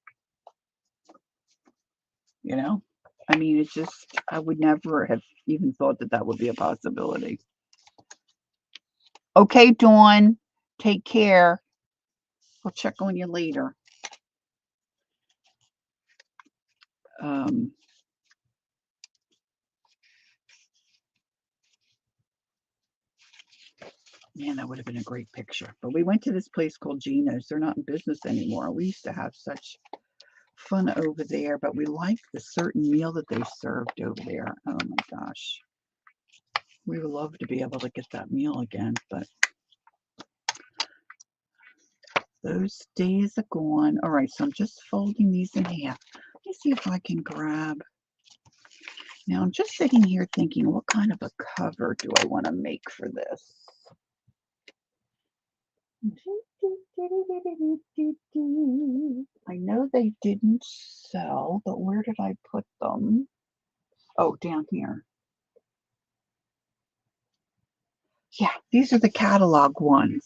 Speaker 1: You know? I mean, it's just, I would never have even thought that that would be a possibility. Okay, Dawn, take care. I'll check on you later. Man, that would have been a great picture. But we went to this place called Gino's. They're not in business anymore. We used to have such fun over there, but we liked the certain meal that they served over there. Oh my gosh. We would love to be able to get that meal again, but those days are gone. All right, so I'm just folding these in half. Let me see if I can grab. Now I'm just sitting here thinking, what kind of a cover do I want to make for this? I know they didn't sell, but where did I put them? Oh, down here. Yeah, these are the catalog ones.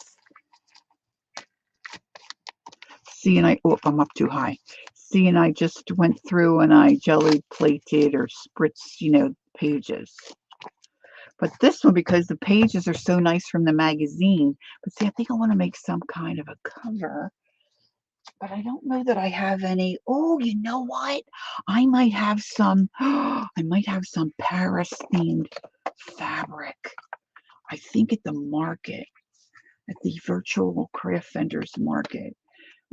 Speaker 1: See, and I'm up too high. See, and I just went through and I jelly plated or spritzed, pages. But this one, because the pages are so nice from the magazine. But see, I think I want to make some kind of a cover. But I don't know that I have any. Oh, you know what? I might have some. I might have some Paris themed fabric. I think at the market, at the virtual craft vendors market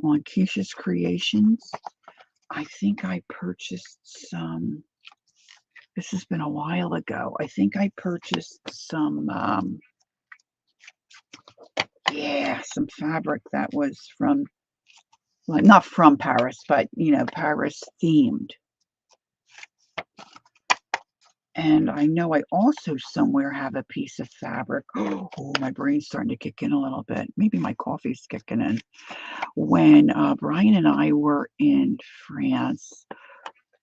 Speaker 1: on Keisha's Creations. I think I purchased some. This has been a while ago. I think I purchased some. Some fabric that was from, well, not from Paris, but Paris themed. And I know I also somewhere have a piece of fabric. Oh, my brain's starting to kick in a little bit. Maybe my coffee's kicking in. When Brian and I were in France,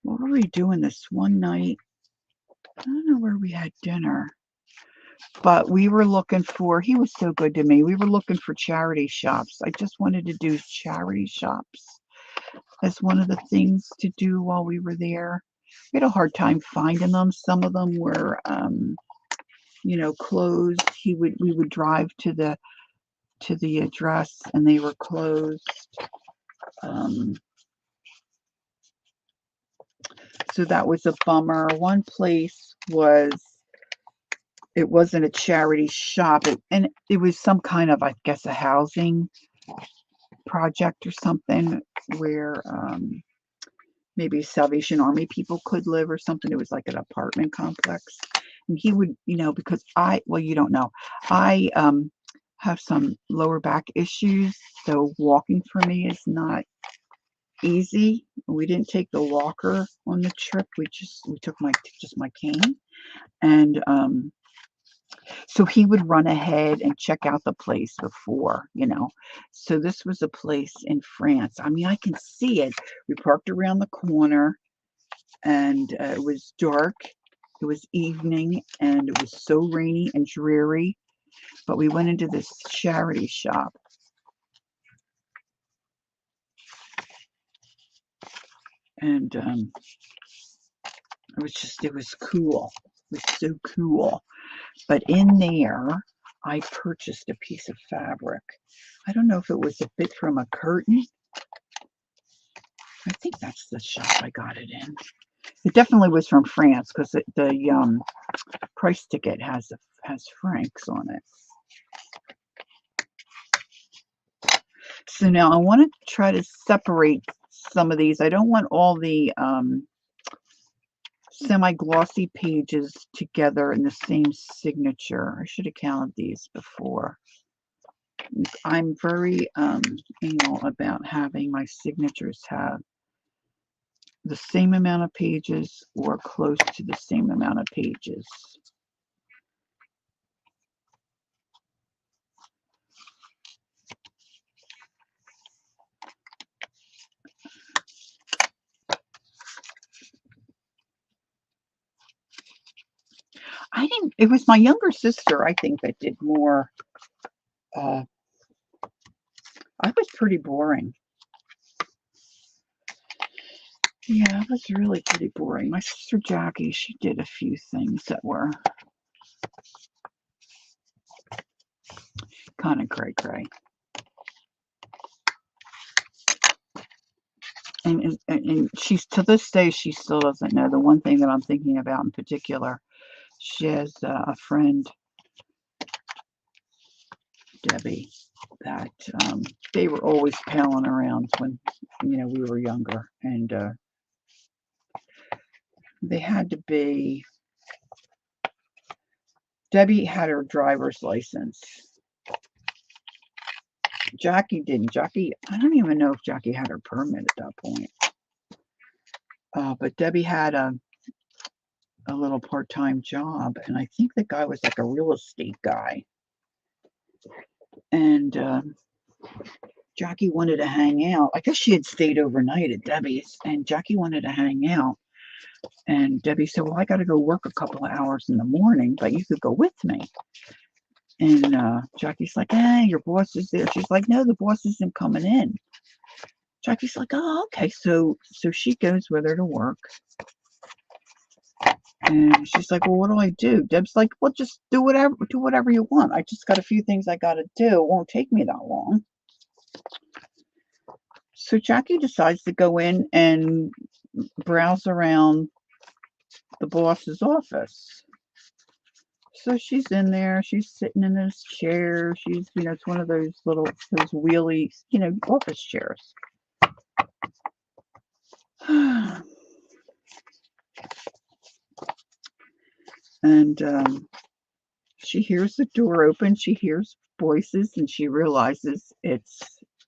Speaker 1: what were we doing this one night? I don't know where we had dinner, but we were looking for, he was so good to me. We were looking for charity shops. I just wanted to do charity shops as one of the things to do while we were there. We had a hard time finding them. Some of them were, closed. We would drive to the address and they were closed. So that was a bummer. One place it wasn't a charity shop, and it was some kind of, I guess, a housing project or something where maybe Salvation Army people could live or something. It was like an apartment complex. And he would, because you don't know, I have some lower back issues, so walking for me is not easy. We didn't take the walker on the trip. We took just my cane, and so he would run ahead and check out the place before, So this was a place in France. I mean, I can see it. We parked around the corner, and it was dark. It was evening, and it was so rainy and dreary. But we went into this charity shop. And it was cool. It was so cool. But in there, I purchased a piece of fabric. I don't know if it was a bit from a curtain. I think that's the shop I got it in. It definitely was from France because the price ticket has francs on it. So now I want to try to separate some of these. I don't want all the semi-glossy pages together in the same signature. I should have counted these before. I'm very anal about having my signatures have the same amount of pages or close to the same amount of pages. It was my younger sister, I think, that did more. I was pretty boring. Yeah, it was really pretty boring. My sister Jackie, she did a few things that were kind of cray-cray. And she's, to this day, she still doesn't know. The one thing that I'm thinking about in particular, she has a friend, Debbie, that they were always palling around when, we were younger. And they had to be, Debbie had her driver's license. Jackie didn't. Jackie, I don't even know if Jackie had her permit at that point. But Debbie had a little part-time job, and I think the guy was like a real estate guy. And Jackie wanted to hang out. I guess she had stayed overnight at Debbie's, and Jackie wanted to hang out. And Debbie said, well, I got to go work a couple of hours in the morning, but you could go with me. And Jackie's like, your boss is there. She's like, no, the boss isn't coming in. Jackie's like, oh, okay. So she goes with her to work. And she's like, well, what do I do? Deb's like, well, just do whatever you want. I just got a few things I got to do. It won't take me that long. So Jackie decides to go in and browse around the boss's office. So she's in there. She's sitting in this chair. She's, it's one of those wheelie, office chairs. And she hears the door open. She hears voices, and she realizes it's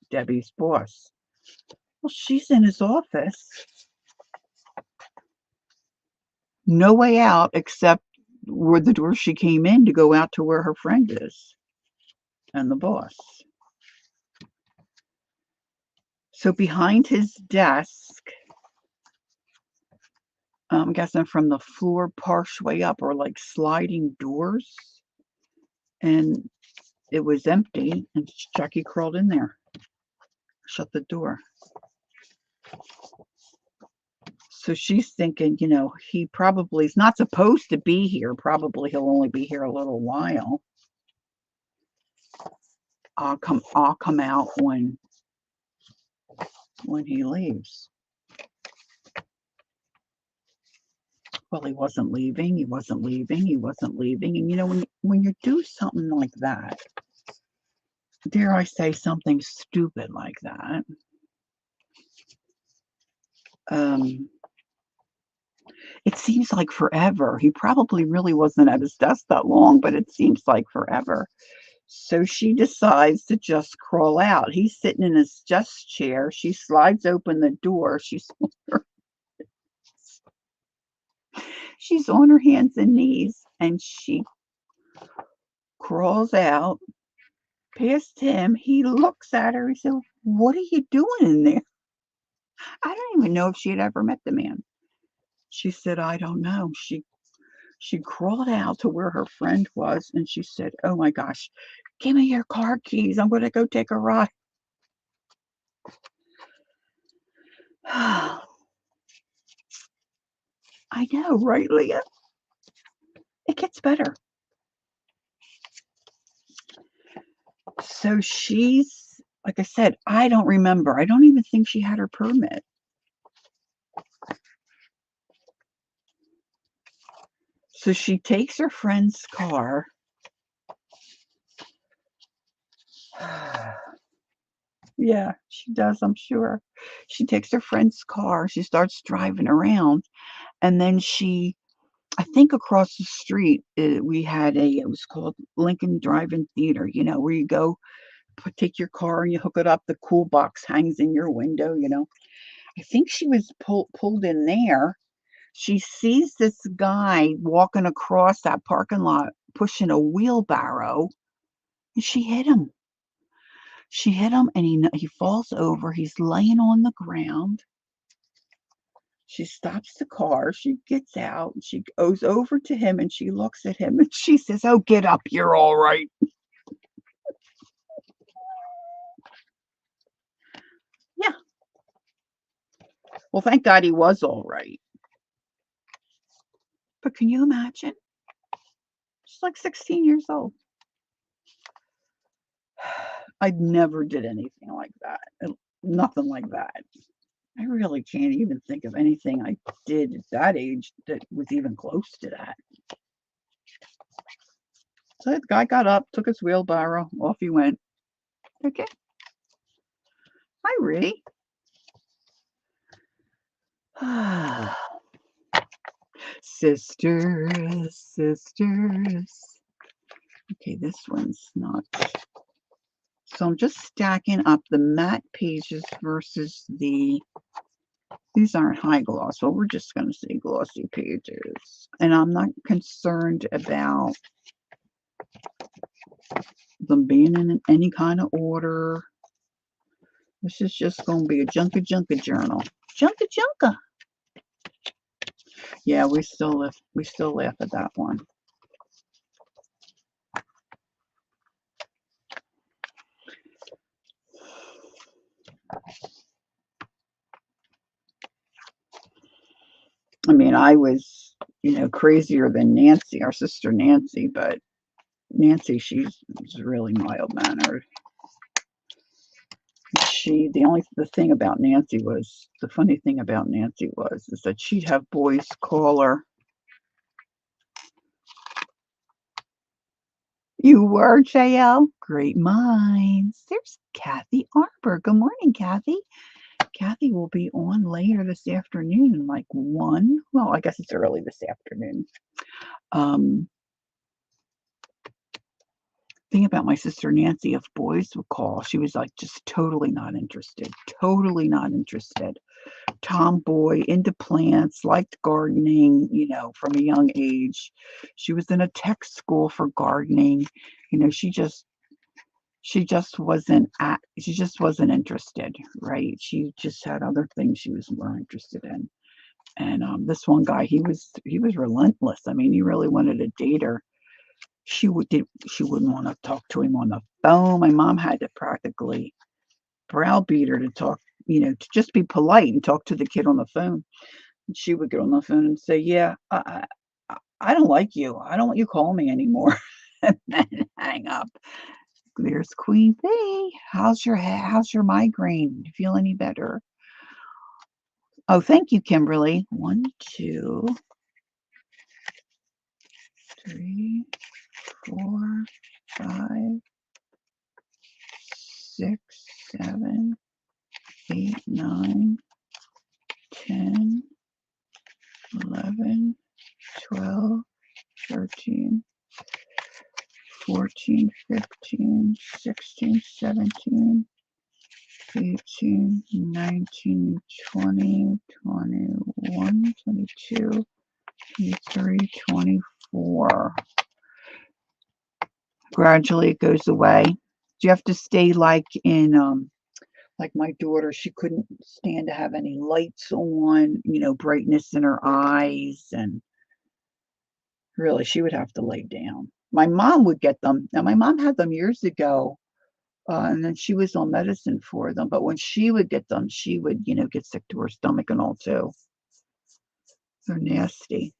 Speaker 1: Debbie's boss. Well, she's in his office. No way out except where the door she came in to go out to where her friend is and the boss. So behind his desk, I'm guessing from the floor partially up or like sliding doors, and it was empty, and Jackie crawled in there, shut the door. So she's thinking, he probably is not supposed to be here. Probably he'll only be here a little while. I'll come out when he leaves. Well, he wasn't leaving. He wasn't leaving. He wasn't leaving. And when you do something like that, dare I say something stupid like that, it seems like forever. He probably really wasn't at his desk that long, but it seems like forever. So she decides to just crawl out. He's sitting in his desk chair. She slides open the door. She's on her hands and knees, and she crawls out past him. He looks at her. He said, what are you doing in there? I don't even know if she had ever met the man. She said, I don't know. She crawled out to where her friend was, and she said, oh my gosh, give me your car keys. I'm going to go take a ride. I know, right, Leah? It gets better. So she's, like I said, I don't remember. I don't even think she had her permit. So she takes her friend's car. Yeah, she does, I'm sure. She takes her friend's car. She starts driving around. And then I think across the street, it was called Lincoln Drive-In Theater, where you go, take your car and you hook it up. The cool box hangs in your window, I think she was pulled in there. She sees this guy walking across that parking lot pushing a wheelbarrow, and she hit him. She hit him, and he falls over. He's laying on the ground. She stops the car. She gets out. She goes over to him, and she looks at him, and she says, oh, get up. You're all right. Yeah. Well, thank God he was all right. But can you imagine? She's like 16 years old. I never did anything like that. Nothing like that. I really can't even think of anything I did at that age that was even close to that. So the guy got up, took his wheelbarrow, off he went. Okay. Hi, Ree. Sisters, sisters. Okay, this one's not. So I'm just stacking up the matte pages versus these aren't high gloss, so we're just going to say glossy pages. And I'm not concerned about them being in any kind of order. This is just going to be a junka journal. Junka. Yeah, we still laugh at that one. I mean, I was crazier than Nancy, our sister Nancy, but Nancy, she's really mild-mannered. The funny thing about Nancy is that she'd have boys call her. You were, JL? Great minds. There's Kathy Arbor. Good morning, Kathy. Kathy will be on later this afternoon, like 1. Well, I guess it's early this afternoon. Thing about my sister Nancy, if boys would call, she was like just totally not interested. Totally not interested. Tomboy, into plants, liked gardening, from a young age. She was in a tech school for gardening. She just wasn't interested, right? She just had other things she was more interested in. And this one guy, he was relentless. I mean, he really wanted to date her. She wouldn't want to talk to him on the phone. My mom had to practically browbeat her to talk, to just be polite and talk to the kid on the phone. And she would get on the phone and say, "Yeah, I don't like you. I don't want you calling me anymore," and then hang up. There's Queen Bee. How's your migraine? Do you feel any better? Oh, thank you, Kimberly. 1, 2, 3, 4, 5, 6, 7, 8, 9, 10, 11, 12, 13, 14, 15, 16, 17, 18, 19, 20, 21, 22, 23, 24. Gradually it goes away. Do you have to stay like my daughter, she couldn't stand to have any lights on, brightness in her eyes, and really she would have to lay down. My mom would get them. Now my mom had them years ago, and then she was on medicine for them. But when she would get them, she would, get sick to her stomach and all too. They're nasty.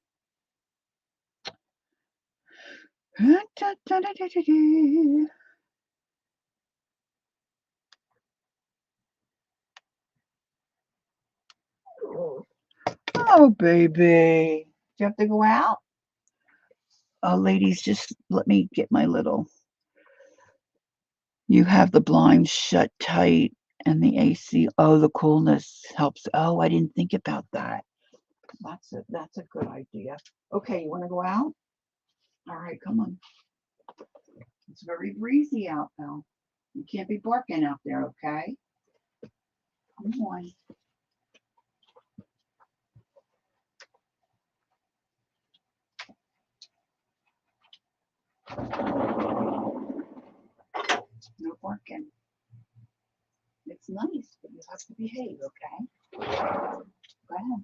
Speaker 1: Oh, baby. Do you have to go out? Ladies, just let me get my little. You have the blinds shut tight and the AC. Oh, the coolness helps. Oh, I didn't think about that. That's a good idea. Okay, you want to go out? All right, come on. It's very breezy out now. You can't be barking out there, okay? Come on. No barking. It's nice, but you have to behave, okay? Go ahead.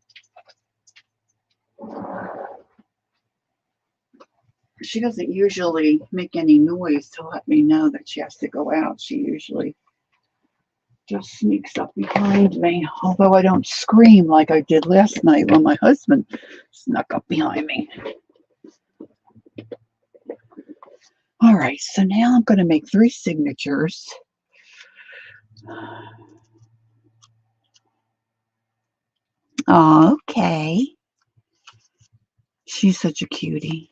Speaker 1: She doesn't usually make any noise to let me know that she has to go out. She usually just sneaks up behind me, although I don't scream like I did last night when my husband snuck up behind me. All right, so now I'm going to make 3 signatures. Okay. She's such a cutie.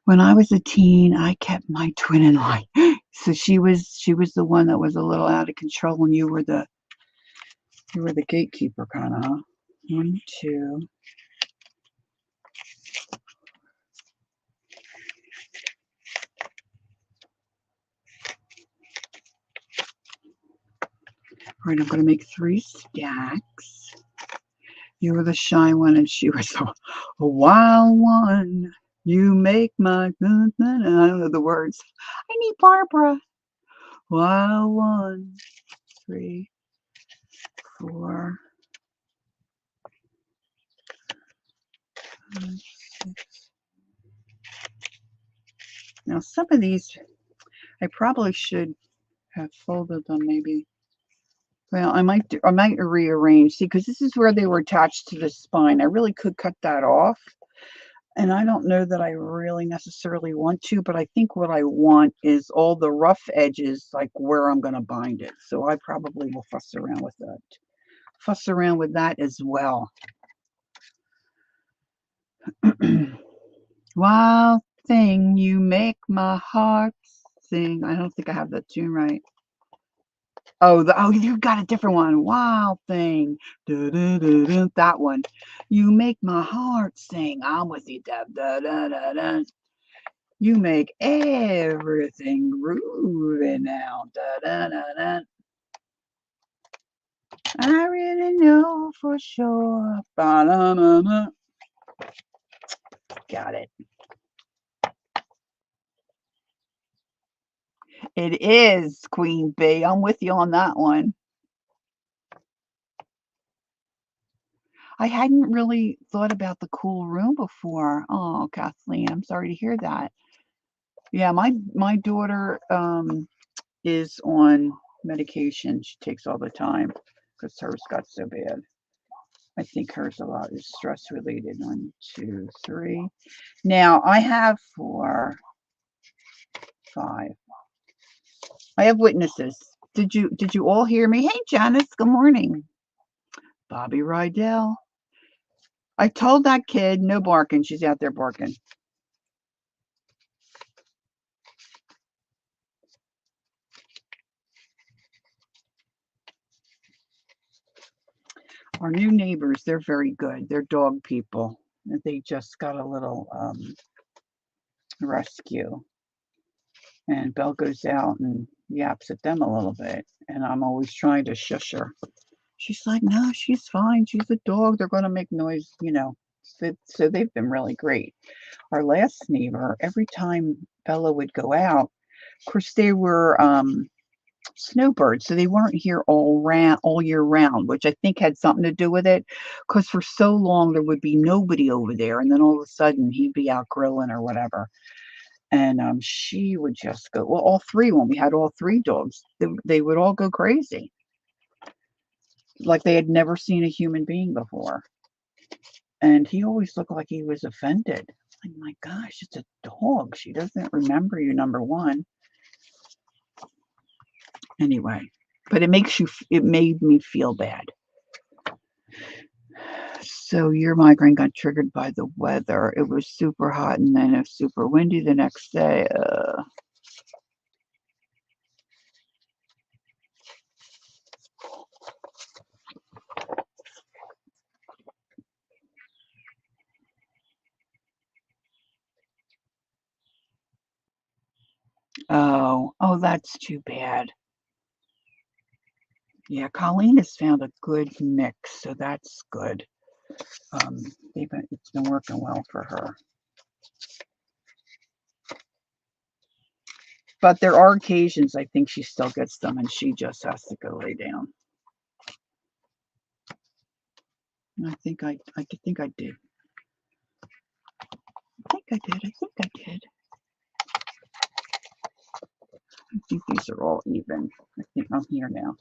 Speaker 1: When I was a teen, I kept my twin in line. So she was the one that was a little out of control, and you were the gatekeeper, kind of. Huh? 1, 2. All right, I'm going to make 3 stacks. You were the shy one, and she was a wild one. You make my... I don't know the words. I need Barbara. Wild one. 3, 4, 5, 6. Now, some of these, I probably should have folded them maybe. Well, I might rearrange. See, because this is where they were attached to the spine. I really could cut that off, And I don't know that I really necessarily want to, but I think what I want is all the rough edges, like where I'm going to bind it. So I probably will fuss around with that. Fuss around with that as well. Wild thing, you make my heart sing. I don't think I have that tune right. Oh, you got a different one. Wild thing. That one. You make my heart sing. I'm with you. Da, da, da, da, da. You make everything groovy now. Da, da, da, da. I really know for sure. Ba-da-da-da. Got it. It is Queen Bee. I'm with you on that one. I hadn't really thought about the cool room before. Oh, Kathleen, I'm sorry to hear that. Yeah, my daughter is on medication she takes all the time because hers got so bad. I think hers a lot is stress related. 1, 2, 3. Now I have 4, 5. I have witnesses. Did you all hear me? Hey Janice, good morning. Bobby Rydell. I told that kid no barking. She's out there barking. Our new neighbors, they're very good. They're dog people. They just got a little rescue. And Belle goes out and yaps at them a little bit. And I'm always trying to shush her. She's like, no, she's fine. She's a dog. They're going to make noise, you know. So they've been really great. Our last neighbor, every time Bella would go out, of course, they were snowbirds, so they weren't here all year round, which I think had something to do with it, because for so long there would be nobody over there, and then all of a sudden he'd be out grilling or whatever, and she would just go. Well, all three when we had all three dogs, they would all go crazy, like they had never seen a human being before, and he always looked like he was offended. Like, my gosh, it's a dog. She doesn't remember you, number one. Anyway, but it made me feel bad. So your migraine got triggered by the weather. It was super hot and then it was super windy the next day. Oh, that's too bad. Yeah, Colleen has found a good mix, so that's good. It's been working well for her. But there are occasions I think she still gets them and she just has to go lay down. I think I think I did. I think I did. I think these are all even. I think I'm here now.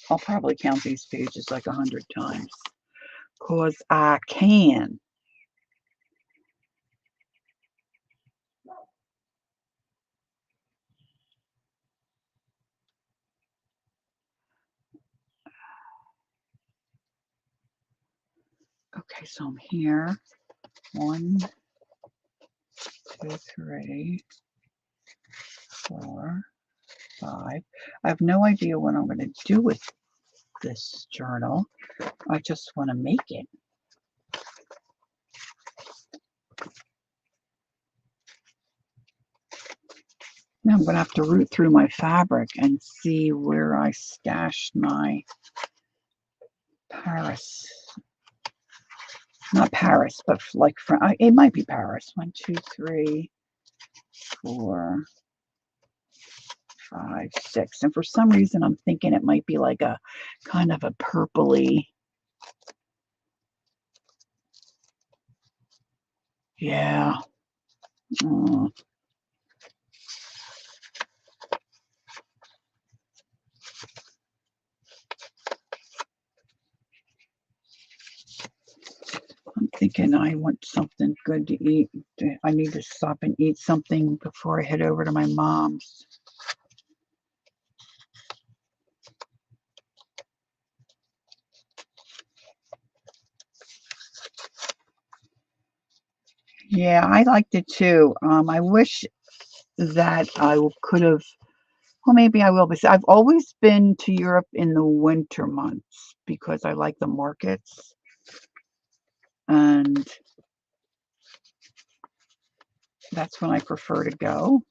Speaker 1: I'll probably count these pages like 100 times. Because I can. Okay, so I'm here. 1, 2, 3, 4, 5. I have no idea what I'm going to do with this journal. I just want to make it. Now I'm going to have to root through my fabric and see where I stashed my Paris. Not Paris, but like it might be Paris. 1, 2, 3, 4, 5, 6. And for some reason, I'm thinking it might be like a kind of a purpley. Yeah. thinking I want something good to eat. I need to stop and eat something before I head over to my mom's. Yeah, I liked it too. I wish that I could have, well, maybe I will, but I've always been to Europe in the winter months because I like the markets. And that's when I prefer to go.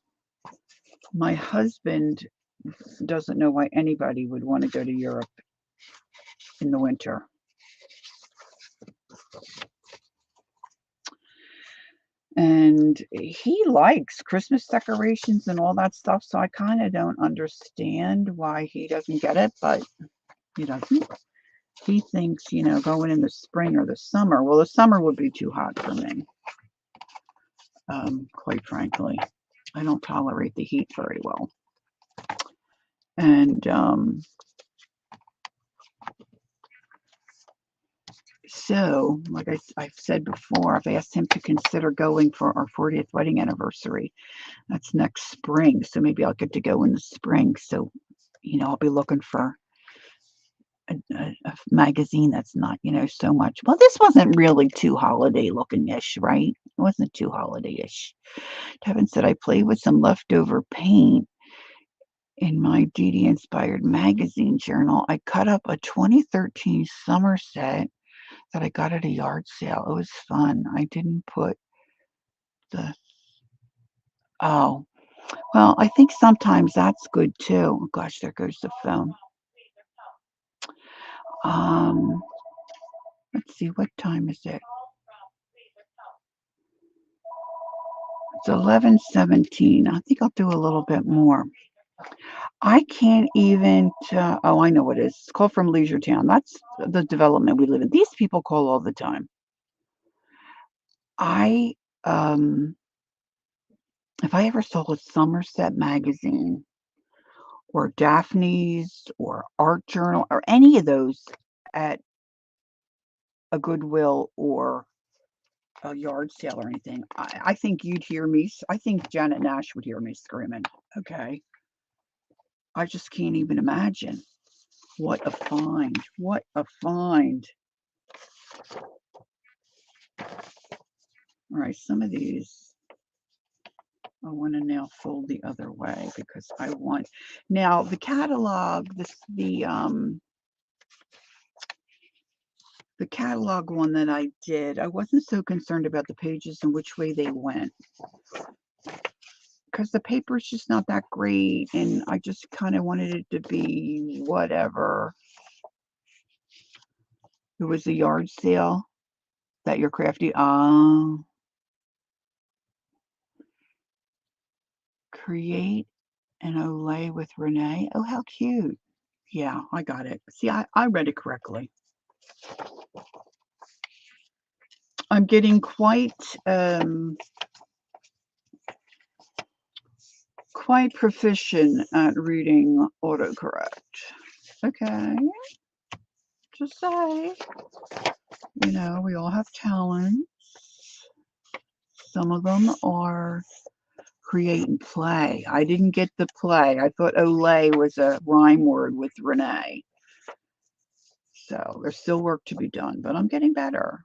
Speaker 1: My husband doesn't know why anybody would want to go to Europe in the winter. And he likes Christmas decorations and all that stuff, so I kind of don't understand why he doesn't get it, but he doesn't. He thinks, going in the spring or the summer. Well, the summer would be too hot for me, quite frankly. I don't tolerate the heat very well. And so, like I've said before, I've asked him to consider going for our 40th wedding anniversary. That's next spring, so maybe I'll get to go in the spring. So, I'll be looking for a magazine that's not, so much. Well, this wasn't really too holiday looking-ish, right? It wasn't too holiday-ish. Kevin said I played with some leftover paint in my DD Inspired magazine journal. I cut up a 2013 Somerset that I got at a yard sale. It was fun. I didn't put the, oh, well, I think sometimes that's good too. Oh, gosh, there goes the phone. Let's see, what time is it? It's 11:17. I think I'll do a little bit more. I can't even, oh, I know what it is. It's called From Leisure Town. That's the development we live in. These people call all the time. If I ever saw a Somerset magazine or Daphne's or Art Journal or any of those at a Goodwill or a yard sale or anything, I think you'd hear me. I think Janet Nash would hear me screaming. Okay. I just can't even imagine. What a find. What a find. All right, some of these I want to now fold the other way because I want now the catalog, the catalog one that I did, I wasn't so concerned about the pages and which way they went because the paper is just not that great and I just kind of wanted it to be whatever. It was a yard sale that you're crafty. Create an Olay with Renee. Oh, how cute. Yeah, I got it. See, I read it correctly. I'm getting quite proficient at reading autocorrect. Okay. Just say, we all have talents. Some of them are create and play. I didn't get the play. I thought Olay was a rhyme word with Renee. So there's still work to be done, but I'm getting better.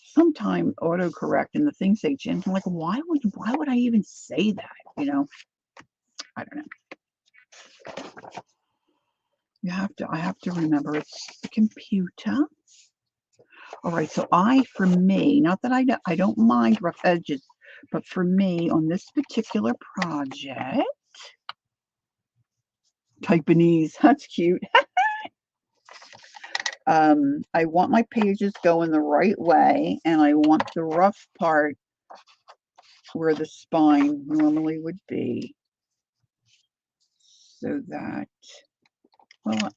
Speaker 1: Sometimes autocorrect and the things they change, I'm like, why would I even say that? I don't know. I have to remember it's the computer. All right, so for me, not that I don't mind rough edges, but for me on this particular project, Taiwanese, that's cute. I want my pages going the right way, and I want the rough part where the spine normally would be, so that, well,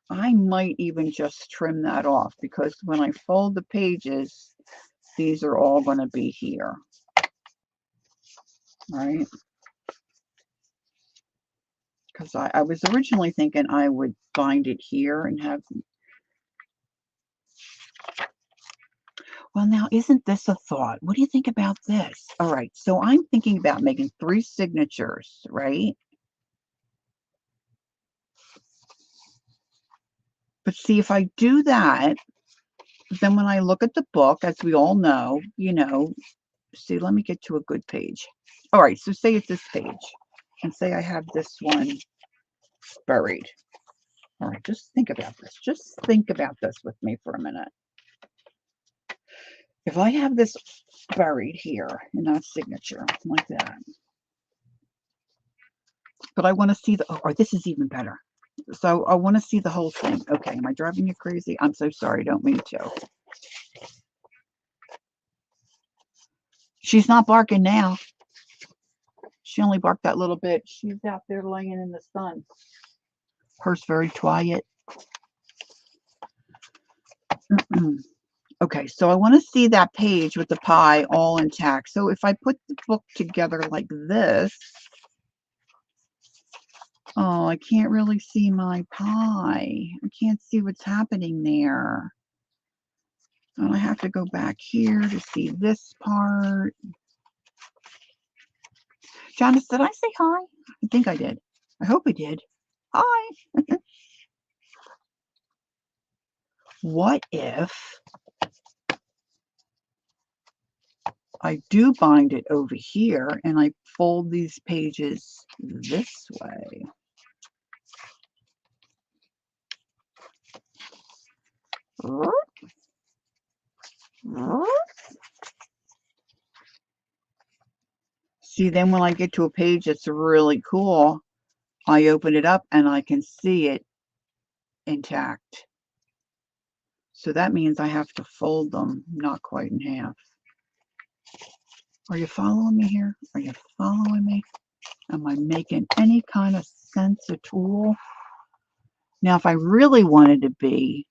Speaker 1: I might even just trim that off because when I fold the pages, these are all going to be here, right? Because I was originally thinking I would bind it here and have Well, now, isn't this a thought? What do you think about this? All right, so I'm thinking about making 3 signatures, right? But see, if I do that, then when I look at the book, as we all know, see, let me get to a good page. All right, so say it's this page, and say I have this one buried. All right, just think about this. Just think about this with me for a minute. If I have this buried here in that signature, like that, but I want to see the, or this is even better. So I want to see the whole thing. Okay, am I driving you crazy? I'm so sorry, don't mean to. She's not barking now. She only barked that little bit. She's out there laying in the sun. Her's very quiet. Okay, so I want to see that page with the pie all intact. So if I put the book together like this, oh, I can't really see my pie. I can't see what's happening there. And I have to go back here to see this part. Janice, did I say hi? I think I did. I hope I did. Hi. What if I do bind it over here and I fold these pages this way? See, then when I get to a page that's really cool, I open it up and I can see it intact. So that means I have to fold them not quite in half. Are you following me here? Are you following me? Am I making any kind of sense at all? Now, if I really wanted to be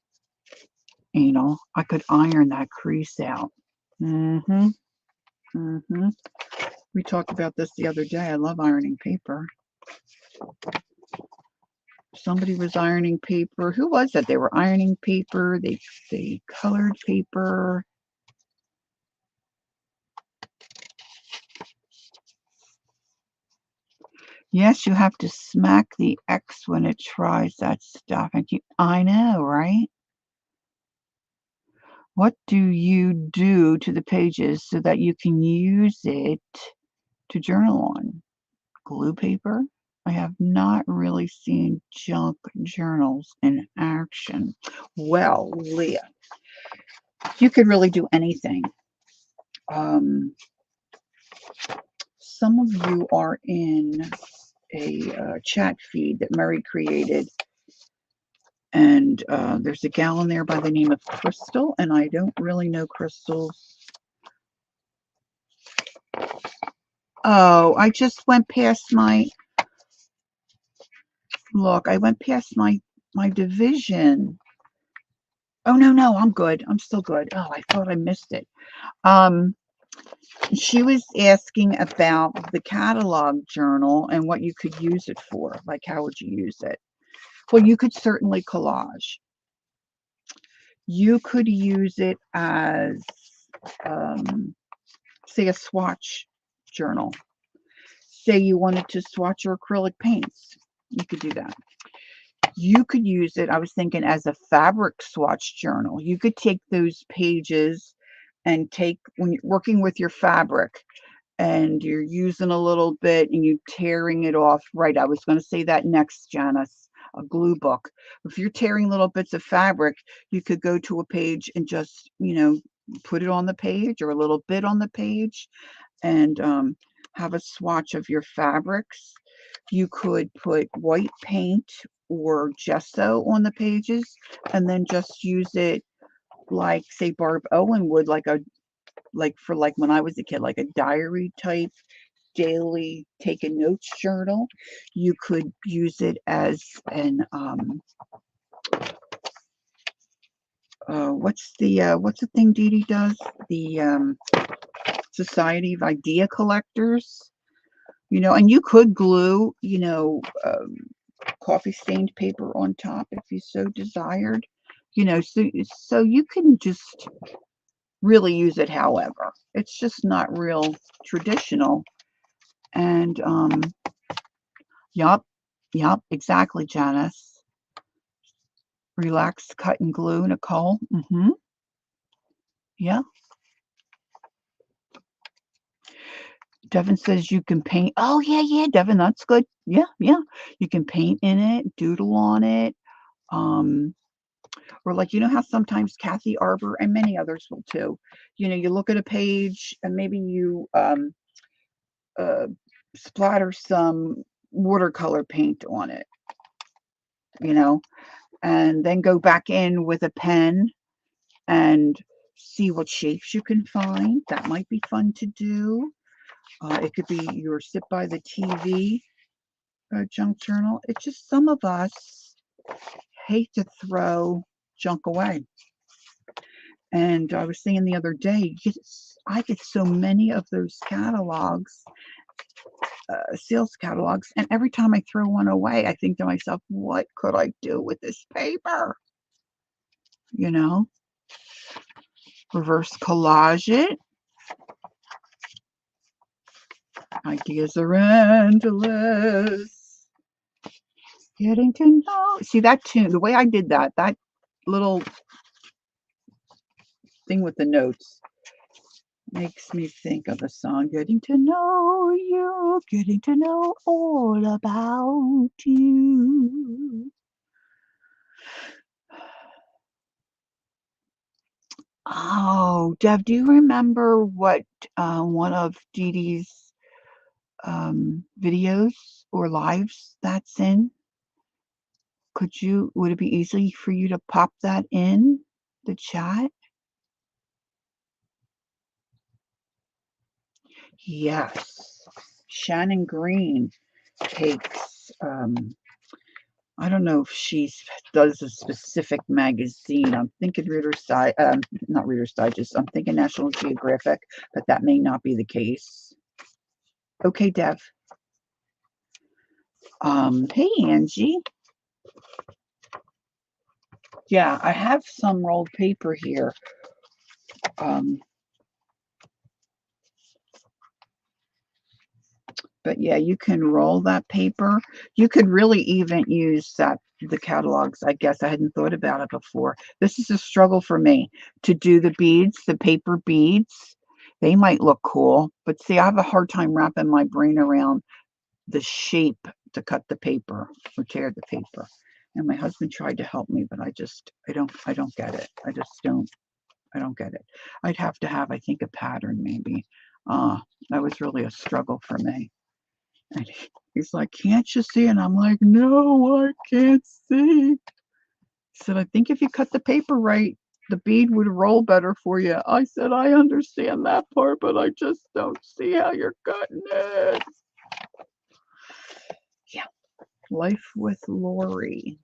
Speaker 1: anal, I could iron that crease out. We talked about this the other day. I love ironing paper. Somebody was ironing paper. Who was that? They were ironing paper. They colored paper. Yes, you have to smack the X when it tries that stuff. I know, right? What do you do to the pages so that you can use it to journal on? Glue paper? I have not really seen junk journals in action. Well, Leah, you could really do anything. Some of you are in a chat feed that Murray created, and there's a gal in there by the name of Crystal, and I don't really know Crystal's. Oh, I just went past my, look, I went past my division. Oh, no, I'm good. I'm still good. Oh, I thought I missed it. She was asking about the catalog journal and what you could use it for. Like, how would you use it? Well, you could certainly collage. You could use it as, say, a swatch journal. Say you wanted to swatch your acrylic paints. You could do that. You could use it, I was thinking, as a fabric swatch journal. You could take those pages and when you're working with your fabric and you're using a little bit and you're tearing it off. Right, I was going to say that next, Janice, a glue book. If you're tearing little bits of fabric, you could go to a page and just, put it on the page or a little bit on the page and have a swatch of your fabrics. You could put white paint or gesso on the pages and then just use it like, say, Barb Owen would, like when I was a kid, like a diary type daily taken notes journal. You could use it as an what's the thing Dee Dee does? The Society of Idea Collectors. And you could glue, coffee stained paper on top if you so desired. So you can just really use it, however. It's just not real traditional. And, yup, exactly, Janice. Relax, cut and glue, Nicole. Yeah. Devin says you can paint. Oh, yeah, Devin, that's good. Yeah. You can paint in it, doodle on it. Or like, how sometimes Kathy Arbor and many others will too. You look at a page and maybe you uh, splatter some watercolor paint on it, and then go back in with a pen and see what shapes you can find. That might be fun to do. It could be your sit by the TV junk journal. It's just some of us hate to throw junk away. And I was saying the other day, I get so many of those catalogs, sales catalogs, and every time I throw one away, I think to myself, what could I do with this paper? Reverse collage it. Ideas are endless. Getting to know. See that tune, the way I did that little thing with the notes makes me think of a song. Getting to know you, getting to know all about you. Oh, Deb, do you remember what one of Dee Dee's videos or lives that's in? Would it be easy for you to pop that in the chat? Yes. Shannon Green takes, I don't know if she does a specific magazine. I'm thinking not Reader's Digest. I'm thinking National Geographic, but that may not be the case. Okay, Dev. Hey, Angie. Yeah, I have some rolled paper here. But yeah, you can roll that paper. You could really even use the catalogs. I guess I hadn't thought about it before. This is a struggle for me to do the beads, the paper beads. They might look cool, but see, I have a hard time wrapping my brain around the shape to cut the paper or tear the paper. And my husband tried to help me, but I don't get it. I don't get it. I'd have to have, I think, a pattern maybe. That was really a struggle for me. And he's like, can't you see? And I'm like, no, I can't see. He said, I think if you cut the paper right, the bead would roll better for you. I said, I understand that part, but I just don't see how you're cutting it. Yeah. Life with Lori.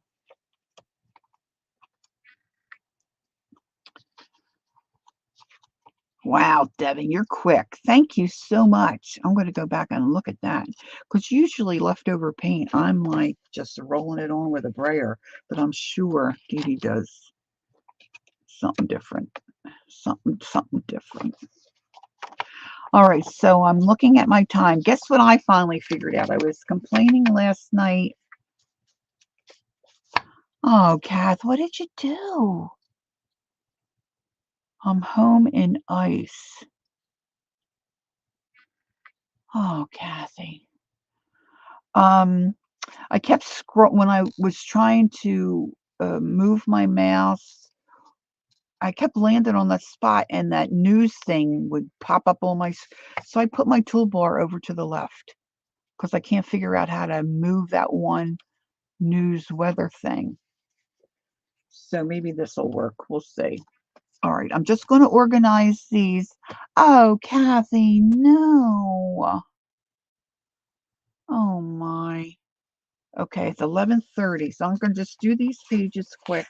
Speaker 1: Wow, Devin, you're quick. Thank you so much. I'm going to go back and look at that. Because usually leftover paint, I'm like just rolling it on with a brayer. But I'm sure Dee Dee does something different. Something different. All right, so I'm looking at my time. Guess what I finally figured out? I was complaining last night. Oh, Kath, what did you do? I'm home in ice. Oh, Kathy. I kept when I was trying to move my mouse, I kept landing on that spot and that news thing would pop up on so I put my toolbar over to the left because I can't figure out how to move that one news weather thing. So maybe this will work. We'll see. All right, I'm just going to organize these. Oh, Kathy, no. Oh, my. Okay, it's 11:30, so I'm going to just do these pages quick,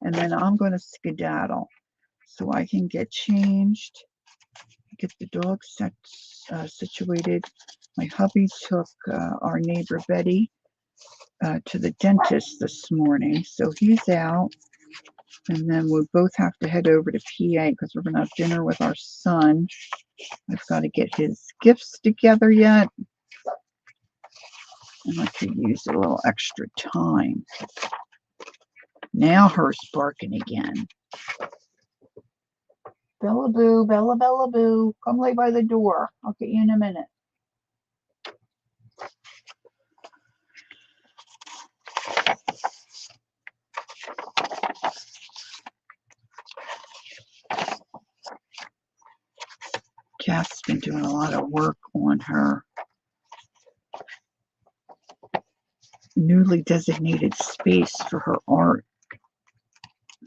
Speaker 1: and then I'm going to skedaddle so I can get changed, get the dog situated. My hubby took our neighbor Betty to the dentist this morning, so he's out. And then we'll both have to head over to PA because we're going to have dinner with our son. I've got to get his gifts together yet. And I could use a little extra time. Now her's barking again. Bella Boo, Bella, Bella Boo, come lay by the door. I'll get you in a minute. Kath's been doing a lot of work on her newly designated space for her art.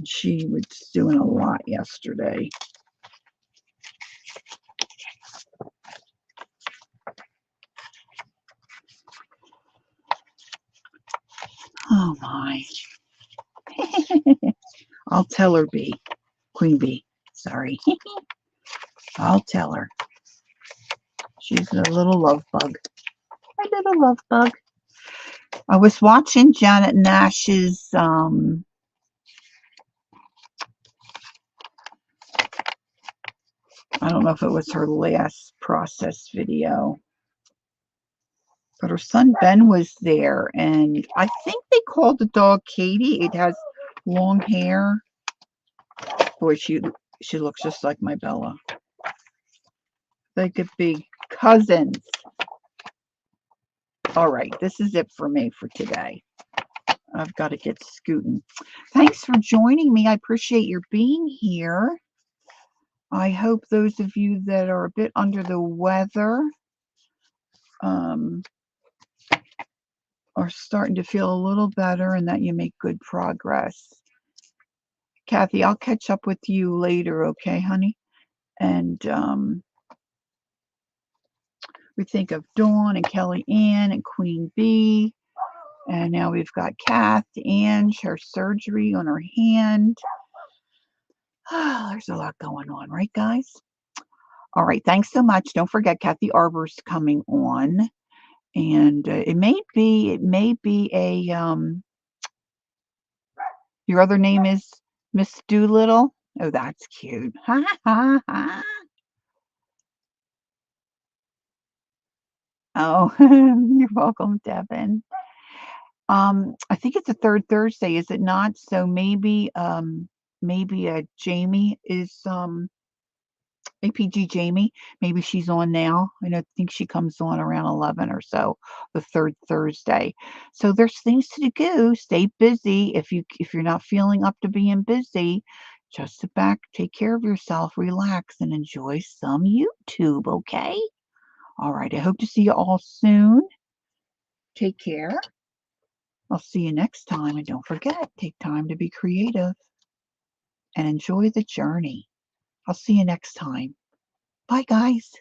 Speaker 1: She was doing a lot yesterday. Oh my. I'll tell her, Bee. Queen Bee. Sorry. I'll tell her. She's a little love bug. A little love bug. I was watching Janet Nash's I don't know if it was her last process video, but her son Ben was there, and I think they called the dog Katie. It has long hair. Boy, she looks just like my Bella. They could be cousins. All right, this is it for me for today. I've got to get scooting. Thanks for joining me. I appreciate your being here. I hope those of you that are a bit under the weather are starting to feel a little better and that you make good progress. Kathy, I'll catch up with you later, okay, honey? And we think of Dawn and Kelly Ann and Queen Bee. And now we've got Kath, Ange, her surgery on her hand. There's a lot going on, right, guys? All right, thanks so much. Don't forget, Kathy Arbor's coming on. And it may be a, your other name is Miss Doolittle? Oh, that's cute. Ha, ha, ha. Oh, you're welcome, Devin. I think it's the third Thursday, is it not? So maybe Jamie is APG Jamie. Maybe she's on now. I think she comes on around 11 or so, the third Thursday. So there's things to do. Stay busy. If you're not feeling up to being busy, just sit back, take care of yourself, relax, and enjoy some YouTube. Okay. All right. I hope to see you all soon. Take care. I'll see you next time. And don't forget, take time to be creative and enjoy the journey. I'll see you next time. Bye, guys.